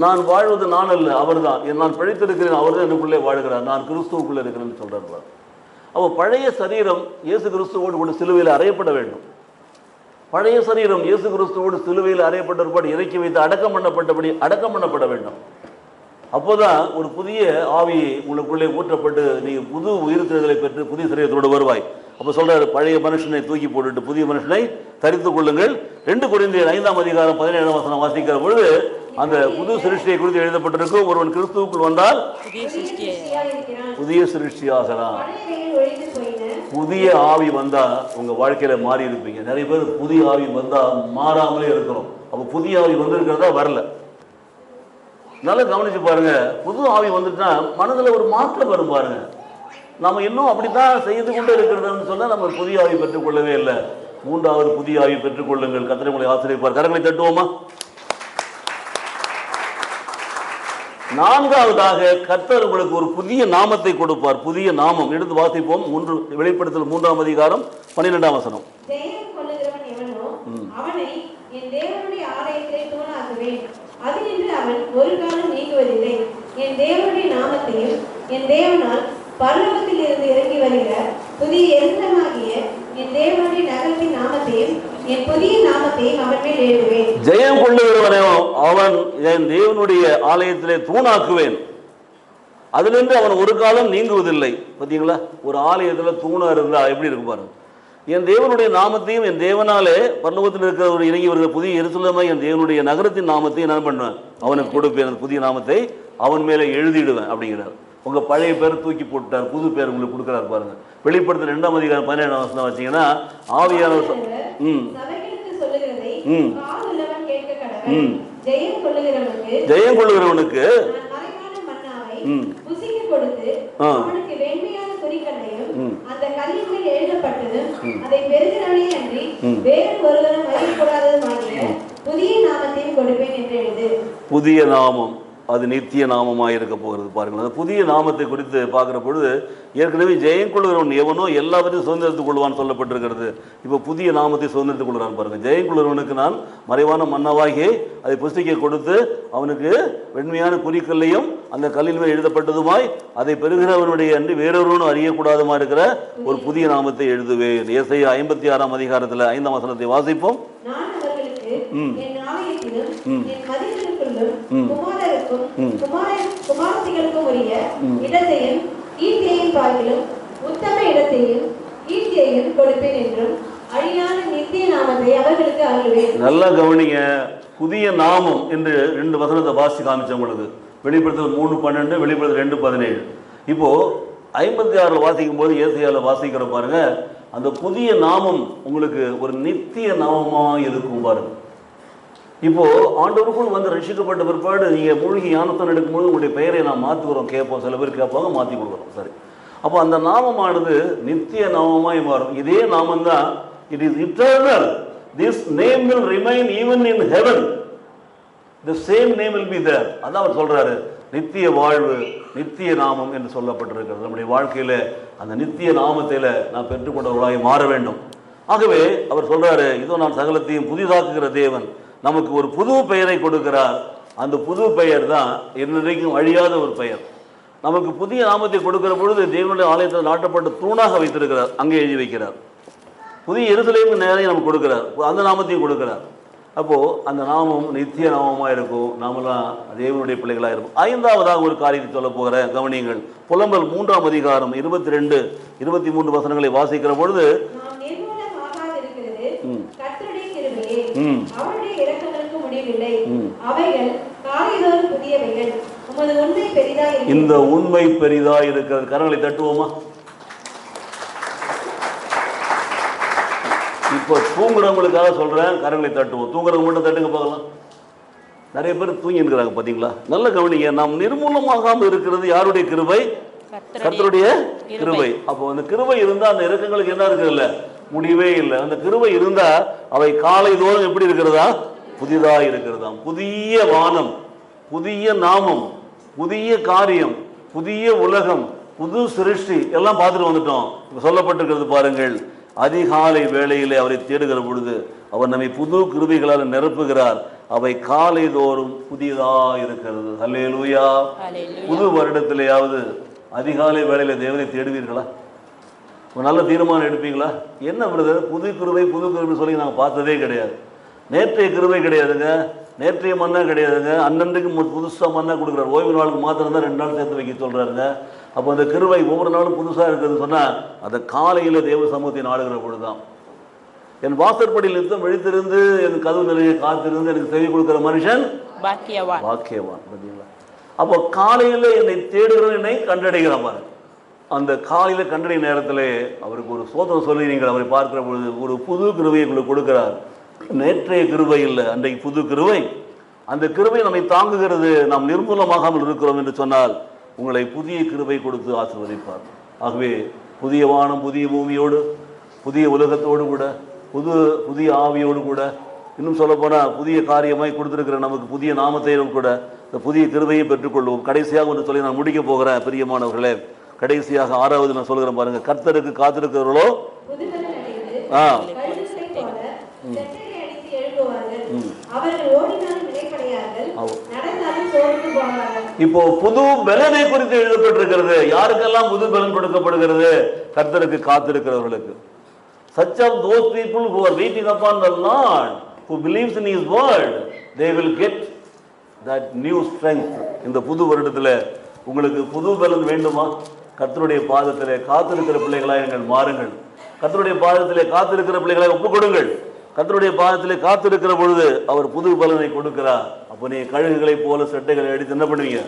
நான் வாழ்வது நான் அல்ல, அவர் தான், நான் பிழைத்திருக்கிறேன், அவர் தான் எனக்குள்ளே வாழ்கிறார், நான் கிறிஸ்துவுக்குள்ளே இருக்கிறேன்னு சொல்றார். அப்போ பழைய சரீரம் இயேசு கிறிஸ்துவோடு கூட சிலுவையில் அறையப்பட வேண்டும். பழைய சரீரம் இயேசு கிறிஸ்துவோடு சிலுவையில் அறையப்பட்டபடி இறக்கி வைத்து அடக்கம் பண்ணப்பட வேண்டும். அப்போதான் ஒரு புதிய ஆவி உங்களுக்குள்ளே ஊற்றப்பட்டு நீங்கள் புது உயிர்த்தெழுதலை பெற்று புதிய சரீரத்தோடு வருவாய். அப்போ சொல்றாரு, பழைய மனுஷனை தூக்கி போட்டுட்டு புதிய மனுஷனை தரித்துக் கொள்ளுங்கள். 2 கொரிந்தியர் 5ஆம் அதிகாரம் 17ஆம் வசனம் வாசிக்கிற பொழுது அந்த புது சிருஷ்டியை குறித்து எழுதப்பட்டிருக்கும். ஒருவன் கிறிஸ்துவுக்குள் வந்தால் புதிய சிருஷ்டியாகலாம். புதிய ஆவி வந்தா உங்க வாழ்க்கையில மாறி இருப்பீங்க. நிறைய பேர் புதிய ஆவி வந்தா மாறாமலே இருக்கிறோம். அப்போ புதிய ஆவி வந்திருக்கிறதா வரல. நல்லா கவனிச்சு பாருங்க, புது ஆவி வந்துட்டுனா மனதில் ஒரு மாற்றம் வரும் பாருங்க. நம்ம இன்னும் அப்படித்தான் செய்து கொண்டே இருக்கிறதுன்னு சொன்னா நம்ம புதிய ஆவி பெற்றுக்கொள்ளவே இல்லை. 3வது புதிய ஆவி பெற்றுக்கொள்ளுங்கள், கர்த்தர் உங்களை ஆசீர்வதிப்பார். கரங்களை தட்டுவோமா? 4வதாக கர்த்தர் உங்களுக்கு ஒரு புதிய நாமத்தை கொடுப்பார். புதிய நாமம் எடுத்து வாசிப்போம். வெளிப்படுத்தல் 3ஆம் அதிகாரம் 12ஆம் வசனம். ஜெயம் கொள்ளுகிறவன் எவனோ அவனை என் தேவனுடைய ஆலயத்திலே தூணாக்குவேன், அதினின்று அவன் ஒரு காலம் நீங்குவதில்லை. என் தேவனுடைய நாமத்தையும் என் தேவனால் பரலோகத்தில் இருந்து இறங்கி வருகிற புதிய எருசலேமாகிய என் தேவனுடைய நகரத்தின் நாமத்தையும் என் புதிய நாமத்தையும் அவன் மேல் எழுதுவேன். ஜெயம் கொள்ளுகிறவனோ அவன் என் தேவனுடைய ஆலயத்திலே தூணாக்குவேன், அதிலிருந்து அவன் ஒரு காலம் நீங்குவதில்லை. பார்த்தீங்களா, ஒரு ஆலயத்தில் தூணா இருந்தா எப்படி இருக்கும் பாருங்க. என் தேவனுடைய நாமத்தையும் என் தேவனாலே பரலோகத்தில் இருக்கிற இறங்கி வருகிற புதிய எருசலேமாய் என் தேவனுடைய நகரத்தின் நாமத்தையும் என்ன பண்ணுவேன்? அவனுக்கு கொடுப்பேன். அந்த புதிய நாமத்தை அவன் மேலே எழுதிடுவேன் அப்படிங்கிறார். உங்க பழைய பேர் தூக்கி போட்டார், புது பேர் உங்களுக்கு கொடுக்குறாரு பாருங்க. வெளிப்படுத்தல் 2ஆம் அதிகாரம் 17ஆம் வசனம் வச்சீங்கன்னா ஆவியானவர் ஜெயம் கொள்ளுகிறவனுக்கு அந்த கல்லில் எழுதப்பட்டதும் அதை பெறுகிறவனே அன்றி வேறு ஒருவரும் அறியக்கூடாததுமாகிய புதிய நாமத்தையும் கொடுப்பேன் என்று எழுது. புதிய நாமம் அது நித்திய நாமமாக இருக்க போகிறது பாருங்கள். அந்த புதிய நாமத்தை குறித்து பார்க்குற பொழுது ஏற்கனவே ஜெயம் கொள்கிறவன் எவனோ எல்லாவற்றையும் சுதந்திரத்துக் கொள்வான்னு சொல்லப்பட்டிருக்கிறது. இப்போ புதிய நாமத்தை சுதந்திரத்துக் கொள்கிறான் பாருங்கள். ஜெயம் கொள்கிறவனுக்கு நான் மறைவான மன்னவாகி அதை புஸ்தகை கொடுத்து அவனுக்கு வெண்மையான குறிக்கல்லையும் அந்த கல்லின் மேல் எழுதப்பட்டதுமாய் அதை பெறுகிறவனுடைய அன்று வேறொருவனும் அறியக்கூடாதுமா இருக்கிற ஒரு புதிய நாமத்தை எழுதுவேன். ஏசாயா 56ஆம் அதிகாரத்தில் 5ஆம் வசனத்தை வாசிப்போம். குமாரத்திகளுக்கும் உரிய இடத்தையும் ஈட்டியையும் பார்க்கிலும் உத்தம இடத்தையும் ஈட்டியையும் கொடுப்பேன் என்றும் அழியாத நித்திய நாமத்தை அவர்களுக்கு அருள்வேன். நல்லா கவனிங்க, புதிய நாமம் என்று 2 வசனத்தை வாசி காமிச்சவங்களுக்கு. வெளிப்படுத்தல் 3:12, வெளிப்படுத்தல் 2:17. இப்போ 56 வாசிக்கும் போது ஏசாயால வாசிக்கிற பாருங்க, அந்த புதிய நாமம் உங்களுக்கு ஒரு நித்திய நாமமா இருக்கும் பாருங்க. இப்போ ஆண்டவருக்குள் வந்து ரட்சிக்கப்பட்ட பிற்பாடு நீங்க மூழ்கி ஞானஸ்தானம் எடுக்கும்போது உங்களுடைய பெயரை நான் மாற்றுகிறோம் கேட்போம். சில பேர் கேட்பாங்க, மாற்றி கொடுக்குறோம். சரி, அப்போ அந்த நாமமானது நித்திய நாமமாய் மாறும். இதே நாமம் தான், it is eternal. This name will remain even in heaven. The same name will be there. அதான் அவர் சொல்றாரு, நித்திய வாழ்வு நித்திய நாமம் என்று சொல்லப்பட்டிருக்கிறது. நம்முடைய வாழ்க்கையில அந்த நித்திய நாமத்தில நான் பெற்றுக்கொண்டவர்களாய் மாற வேண்டும். ஆகவே அவர் சொல்றாரு, இதோ நான் சகலத்தையும் புதிதாக்குகிற தேவன், நமக்கு ஒரு புது பெயரை கொடுக்கிறார். அந்த புது பெயர் தான் என்னைக்கும் அழியாத ஒரு பெயர். நமக்கு புதிய நாமத்தை கொடுக்கிற பொழுது தேவனுடைய ஆலயத்தில் நாட்டப்பட்ட தூணாக வைத்திருக்கிறார், அங்கே எழுதி வைக்கிறார். புதிய எருசலேமுக்கு நேரையும் நமக்கு கொடுக்கிறார், அந்த நாமத்தையும் கொடுக்கிறார். அப்போது அந்த நாமம் நித்திய நாமமாக இருக்கும், நாமெல்லாம் தேவனுடைய பிள்ளைகளாக இருக்கும். ஐந்தாவதாக ஒரு காரியத்தை சொல்ல போகிறேன், கவனியுங்கள். புலம்பல் 3ஆம் அதிகாரம் 22, 23 வசனங்களை வாசிக்கிற பொழுது, நாம் நிர்மூலமாகாதிருக்கிறது கர்த்தருடைய கிருபையே, அவருடைய இரக்கங்களுக்கு முடிவில்லை, அவைகள் காலைதோறும் புதியவைகள், உமது உண்மை பெரிதாய் இருக்கிறது. இந்த உண்மை பெரிதாய் இருக்கிறது. கரங்களை தட்டுவோமா? இப்போ தூங்குறவங்களுக்காக சொல்கிறேன், கரங்களை தட்டுவோம். தூங்குறவங்க மட்டும் தட்டுங்க பார்க்கலாம். நிறைய பேர் தூங்கி இருக்கிறாங்க பார்த்தீங்களா? நல்ல கவனிங்க. நாம் நிர்மூலமாகாமல் இருக்கிறது யாருடைய கிருபை? கர்த்தருடைய கிருபை. அப்போ அந்த கிருபை இருந்தால் அந்த இரக்கங்களுக்கு என்ன இருக்குல்ல, முடிவே இல்லை. அந்த கிருபை இருந்தால் அவை காலை தோறும் எப்படி இருக்கிறதா? புதிதாக இருக்கிறதா. புதிய வானம், புதிய நாமம், புதிய காரியம், புதிய உலகம், புது சிருஷ்டி எல்லாம் பார்த்துட்டு வந்துட்டோம். இப்போ சொல்லப்பட்டிருக்கிறது பாருங்கள், அதிகாலை வேளையிலே அவரை தேடுகிற பொழுது அவர் நம்மை புது கிருபைகளால் நிரப்புகிறார். அவை காலை தோறும் புதிதாக இருக்கிறது. அல்லேலூயா. புது வருடத்திலேயாவது அதிகாலை வேளையில தேவனை தேடுவீர்களா? ஒரு நல்ல தீர்மானம் எடுப்பீங்களா? என்ன பிரதர், புது கிருபை புது கிருபை சொல்லி நாங்கள் பார்த்ததே கிடையாது. நேற்றைய கிருபை கிடையாதுங்க, நேற்றைய மண்ணா கிடையாதுங்க. அன்னன்றைக்கு புதுசாக மண்ணா கொடுக்குறாரு. ஓய்வு நாளுக்கு மாத்திரம் தான் 2 நாள் சேர்த்து வைக்க சொல்கிறாருங்க. அப்போ அந்த கிருபை ஒவ்வொரு நாளும் புதுசாக இருக்கிறது சொன்னால் அந்த காலையில் தேவ சமூகத்தை நாடுகிற பொழுது தான். என் வாசற்படியில் நிறுத்தம் விழித்திருந்து என் கதவு நிலையை காத்திருந்து எனக்கு செவி கொடுக்குற மனுஷன் பாக்கியவான். பார்த்தீங்களா? அப்போ காலையில் என்னை தேடுகிற என்னை கண்டடைகிறான் பாரு. அந்த காலையில் கண்டடை நேரத்தில் அவருக்கு ஒரு சோதனை சொல்லி நீங்கள் அவரை பார்க்கிற பொழுது ஒரு புது கிருபையை உங்களுக்கு கொடுக்கிறார். நேற்றைய கிருபை இல்லை, அன்றைக்கு புது கிருபை. அந்த கிருபை நம்மை தாங்குகிறது. நாம் நிர்மூலமாகாமல் இருக்கிறோம் என்று சொன்னால் உங்களை புதிய கிருபை கொடுத்து ஆசீர்வதிப்பார். ஆகவே புதிய வானம், புதிய பூமியோடு, புதிய உலகத்தோடு கூட, புதிய ஆவியோடு கூட, இன்னும் சொல்லப்போனால் புதிய காரியமாய் கொடுத்துருக்கிற நமக்கு புதிய நாமத்தையும் கூட இந்த புதிய கிருபையை பெற்றுக்கொள்வோம். கடைசியாக ஒன்று சொல்லி நான் முடிக்க போகிறேன் பிரியமானவர்களே. கடைசியாக 6வது நான் சொல்கிறேன் பாருங்க. கர்த்தருக்கு காத்திருக்கிறவர்களோ இப்போ புது பலனை குறித்து எழுதப்பட்டிருக்கிறது. யாருக்கெல்லாம் புது பலன் கொடுக்கப்படுகிறது? கர்த்தருக்கு காத்திருக்கிறவர்களுக்கு. Such of those people who are waiting upon the Lord, who believes in His word, they will get that new strength. இந்த புது வருடத்தில் உங்களுக்கு புது பலன் வேண்டுமா? கர்த்தருடைய பாதத்திலே காத்திருக்கிற பிள்ளைகளாக நீங்கள் மாறுங்கள். கர்த்தருடைய பாதத்திலே காத்திருக்கிற பிள்ளைகளாக ஒப்புக் கொடுங்கள். கர்த்தருடைய பாதத்திலே காத்திருக்கிற பொழுது அவர் புது பலனை கொடுக்கிறார். அப்போ நீங்கள் கழுகுகளை போல செட்டைகளை அடித்து என்ன பண்ணுவீங்க?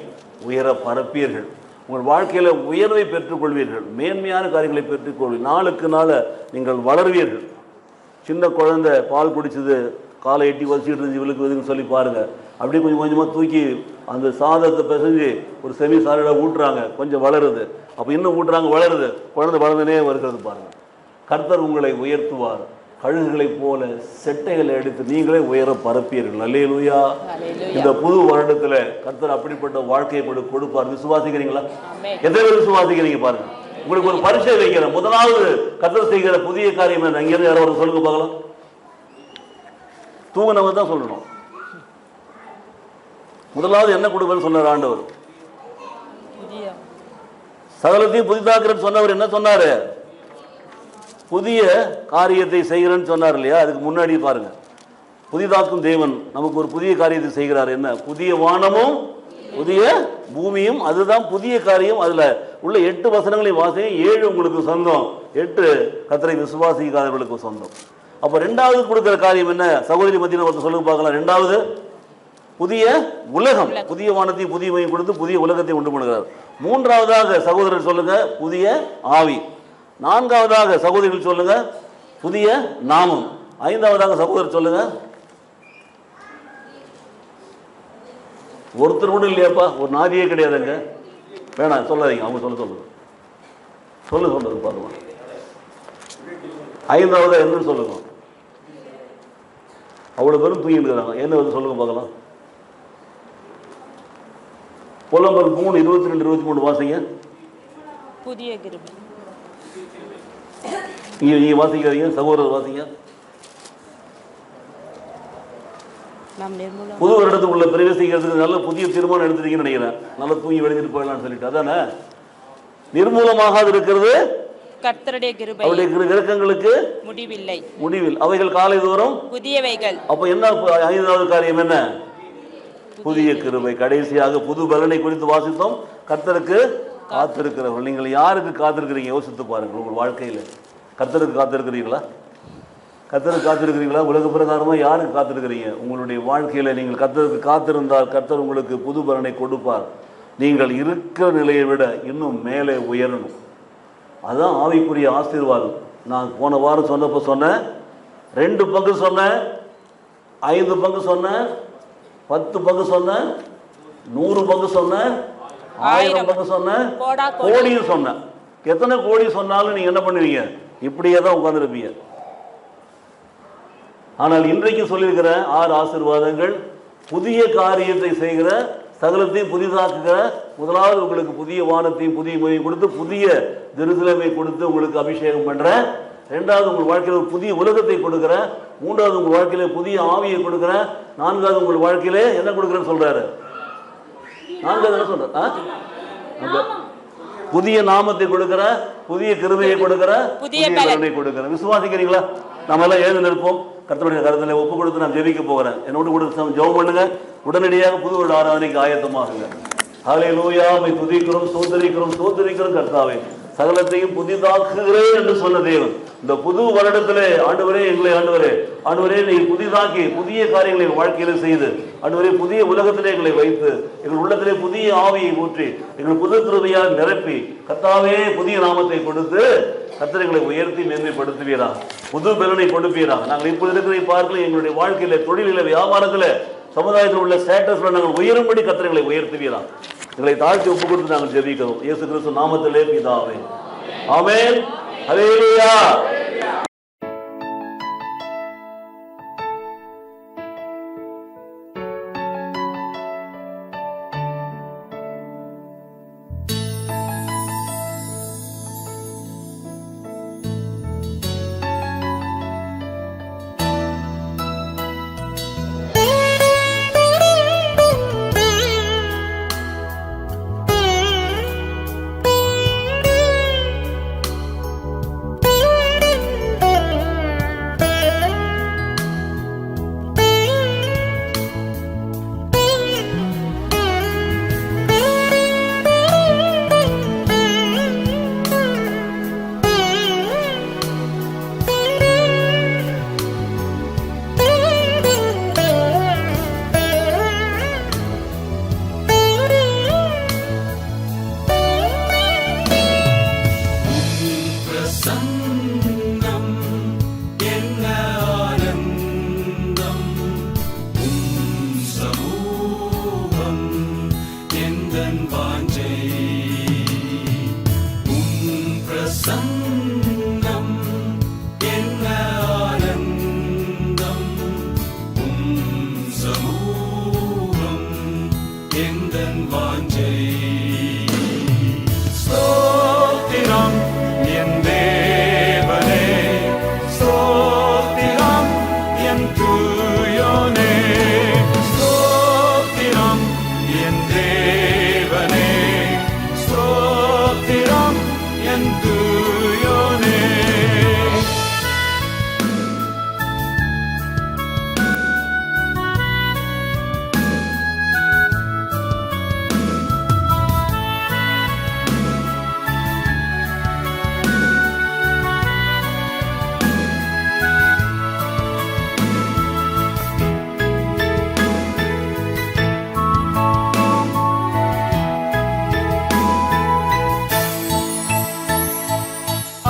உயர பரப்பீர்கள். உங்கள் வாழ்க்கையில் உயர்வை பெற்றுக்கொள்வீர்கள். மேன்மையான காரியங்களை பெற்றுக்கொள்வீர்கள். நாளுக்கு நாள் நீங்கள் வளர்வீர்கள். சின்ன குழந்தை பால் குடிச்சது காலை எட்டி வசிக்கிட்டு இருந்துச்சு விழுக்குவதுன்னு சொல்லி பாருங்கள். அப்படியே கொஞ்சம் கொஞ்சமாக தூக்கி அந்த சாதத்தை பிசைஞ்சு ஒரு செமி சாலிடாக ஊட்டுறாங்க, கொஞ்சம் வளருது. அப்போ இன்னும் ஊட்டுறாங்க, வளருது. குழந்தை வளர்ந்துனே வருகிறது பாருங்கள். கர்த்தர் உங்களை உயர்த்துவார். கழுகுகளை போல செட்டைகளை எடுத்து நீங்களே உயர பரப்பீர்கள். அல்லேலூயா. இந்த புது வருடத்தில் கர்த்தர் அப்படிப்பட்ட வாழ்க்கையை கொடுப்பார். விசுவாசிக்கிறீங்களா? எத்தனை பேர் விசுவாசிக்கிறீங்க பாருங்க. உங்களுக்கு ஒரு பரிசை வைக்கிறேன். முதலாவது கர்த்தர் செய்கிற புதிய காரியம் என்ன? அங்கிருந்து யாரோ ஒரு சொல்லுங்க பார்க்கலாம். தூங்கினவங்க தான் சொல்லணும். முதலாவது என்ன கொடுப்பேன்னு சொன்னார் ஆண்டவர்? சகலத்தையும் புதிதாக்குறேன்னு சொன்னவர் என்ன சொன்னாரு? புதிய காரியத்தை செய்கிறேன்னு சொன்னார் இல்லையா? அதுக்கு முன்னாடி பாருங்க, புதிதாக்கும் தேவன் நமக்கு ஒரு புதிய காரியத்தை செய்கிறார். என்ன? புதிய வானமும் புதிய பூமியும். அதுதான் புதிய காரியம். அதில் உள்ள 8 வசனங்களையும் வாசி. 7 உங்களுக்கு சொந்தம், 8 கர்த்தரை விசுவாசிக்காதவர்களுக்கு சொந்தம். அப்போ 2வது கொடுக்குற காரியம் என்ன? சகோதரி மத்தியில் ஒருத்தர் சொல்லுங்க பார்க்கலாம். 2வது புதிய உலகம். புதிய வானத்தையும் புதிய பூமியும் கொடுத்து புதிய உலகத்தை உண்டு பண்ணுகிறார். 3வதாக சகோதரர் சொல்லுங்க புதிய ஆவி. 4வதாக சகோதரிகள் சொல்லுங்க புதிய நாமம். 5வதாக சகோதரர் சொல்லுங்க. ஒருத்தர் கூட இல்லையாப்பா, ஒரு நாதியே கிடையாதுங்க. வேணாம் சொல்லாதீங்க, அவங்க சொல்லுங்க பார்க்கலாம். 5வதா என்னன்னு சொல்லுங்க. அவ்வளோ பேரும் தூங்கிட்டு இருக்கிறாங்க. என்ன சொல்லுங்க பார்க்கலாம். புலம்பல் 3, 22, 23 வாசிங்க. புதிய கிருபை. நீங்க வாசிக்கிறீங்க, சகோதரர் வாசிங்க. புது வருடத்துக்குள்ள பிரவேசிக்கிறதுக்கு நல்ல புதிய தீர்மானம் எடுத்துட்டீங்கன்னு நினைக்கிறேன். நல்லா தூங்கி வெளிஞ்சிட்டு போயிடலாம்னு சொல்லிட்டு. அதானே நிர்மூலமாக இருக்கிறது கர்த்தருடைய கிருபை அவருடைய இரக்கங்களுக்கு முடிவில்லை. அவைகள் காலை தோறும் புதியவைகள். அப்ப என்ன 5வது காரியம் என்ன? புதிய கிருபை. கடைசியாக புது பலனை குறித்து வாசித்தோம். கர்த்தருக்கு காத்திருக்கிறவர்கள். நீங்கள் யாருக்கு காத்திருக்கிறீங்க? யோசித்து பாருங்கள். உங்கள் வாழ்க்கையில் கர்த்தருக்கு காத்திருக்கிறீங்களா? கர்த்தருக்கு காத்திருக்கிறீங்களா? உலக பிரகாரமாக யாருக்கு காத்திருக்கிறீங்க? உங்களுடைய வாழ்க்கையில் நீங்கள் கர்த்தருக்கு காத்திருந்தால் கர்த்தர் உங்களுக்கு புது பலனை கொடுப்பார். நீங்கள் இருக்கிற நிலையை விட இன்னும் மேலே உயரணும். அதுதான் ஆவிக்குரிய ஆசீர்வாதம். நான் போன வாரம் சொன்னப்போ சொன்னேன், 2 பங்கு சொன்னேன், 5 பங்கு சொன்னேன், 10 பங்கு சொன்னேன், 100 பங்கு சொன்னேன், 1000 பங்கு சொன்னேன், கோடியும் சொன்னேன். எத்தனை கோடி சொன்னாலும் நீங்க என்ன பண்ணுவீங்க? இப்படியே தான் உட்கார்ந்துருப்பீங்க. ஆனால் இன்றைக்கு சொல்லியிருக்கிற 6 ஆசீர்வாதங்கள் புதிய காரியத்தை செய்கிற, சகலத்தையும் புதிதாக்குகிற, முதலாவது உங்களுக்கு புதிய வானத்தையும் புதிய மொழியை கொடுத்து புதிய ஜெருசலேமை கொடுத்து உங்களுக்கு அபிஷேகம் பண்ற, 2வது உங்கள் வாழ்க்கையில் ஒரு புதிய உலகத்தை கொடுக்கிற, 3வது உங்கள் வாழ்க்கையில புதிய ஆவியை கொடுக்கிற, 4வது உங்கள் வாழ்க்கையில என்ன கொடுக்குறேன்னு சொல்றாரு? 4வது என்ன சொல்ற? புதிய நாமத்தை கொடுக்கிற, புதிய கிருபையை கொடுக்கிற, புதிய பலனை கொடுக்கிற. விசுவாசிக்கிறீங்களா? நம்ம எல்லாம் எழுந்து நிற்போம். கர்த்தருடைய கருத்துல ஒப்பு கொடுத்து நான் ஜெபிக்க போகிறேன். என்னோடு கூட ஜெபம் பண்ணுங்க. உடனடியாக புது ஒரு ஆராதனைக்கு ஆயத்தமாகுங்க. ஹல்லேலூயா. உம்மை துதிக்கிறோம், ஸ்தோத்திரிக்கிறோம் கர்த்தாவே. சகலத்தையும் புதிதாக்குகிறேன் என்று சொன்ன தேவன், இந்த புது வருடத்திலே ஆண்டவரே, எங்களை ஆண்டவரே நீங்க புதிதாக்கி புதிய காரியங்களை வாழ்க்கையில செய்து, ஆண்டவரே புதிய உலகத்திலே எங்களை வைத்து, எங்கள் உள்ளத்திலே புதிய ஆவியை ஊற்றி, எங்கள் புது கிருபையால் நிரப்பி, கர்த்தாவே புதிய நாமத்தை கொடுத்து கர்த்தர் எங்களை உயர்த்தி மேன்மைப்படுத்துவீரா, புது பலனை கொடுப்பீரா. நாங்கள் இப்போது இருக்கிறதை பார்க்கல, எங்களுடைய வாழ்க்கையில, தொழிலில, வியாபாரத்துல, சமுதாயத்தில் உள்ள ஸ்டேட்டஸ்ல நாங்கள் உயரும்படி கர்த்தர் எங்களை உயர்த்துவீரா. எங்களை தாழ்த்தி ஒப்பு கொடுத்து நாங்கள் ஜெபிக்கிறோம். இயேசு கிறிஸ்து நாமத்திலே பிதாவே, ஆமென். ஹல்லேலூயா.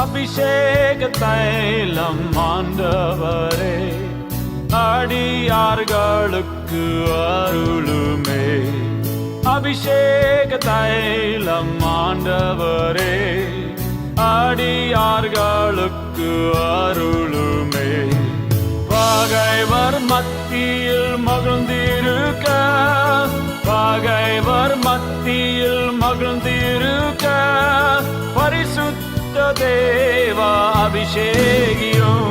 அபிஷேக தைலம் ஆண்டவரே, அடியார்களுக்கு அருளுமே. அபிஷேக தைலம் ஆண்டவரே, அடியார்களுக்கு அருளுமே. பகைவர் மத்தியில் மகிழ்ந்திருக்க, பகைவர் மத்தியில் மகிழ்ந்திருக்க, பரிசுத்த தேவ அபிஷேகியும்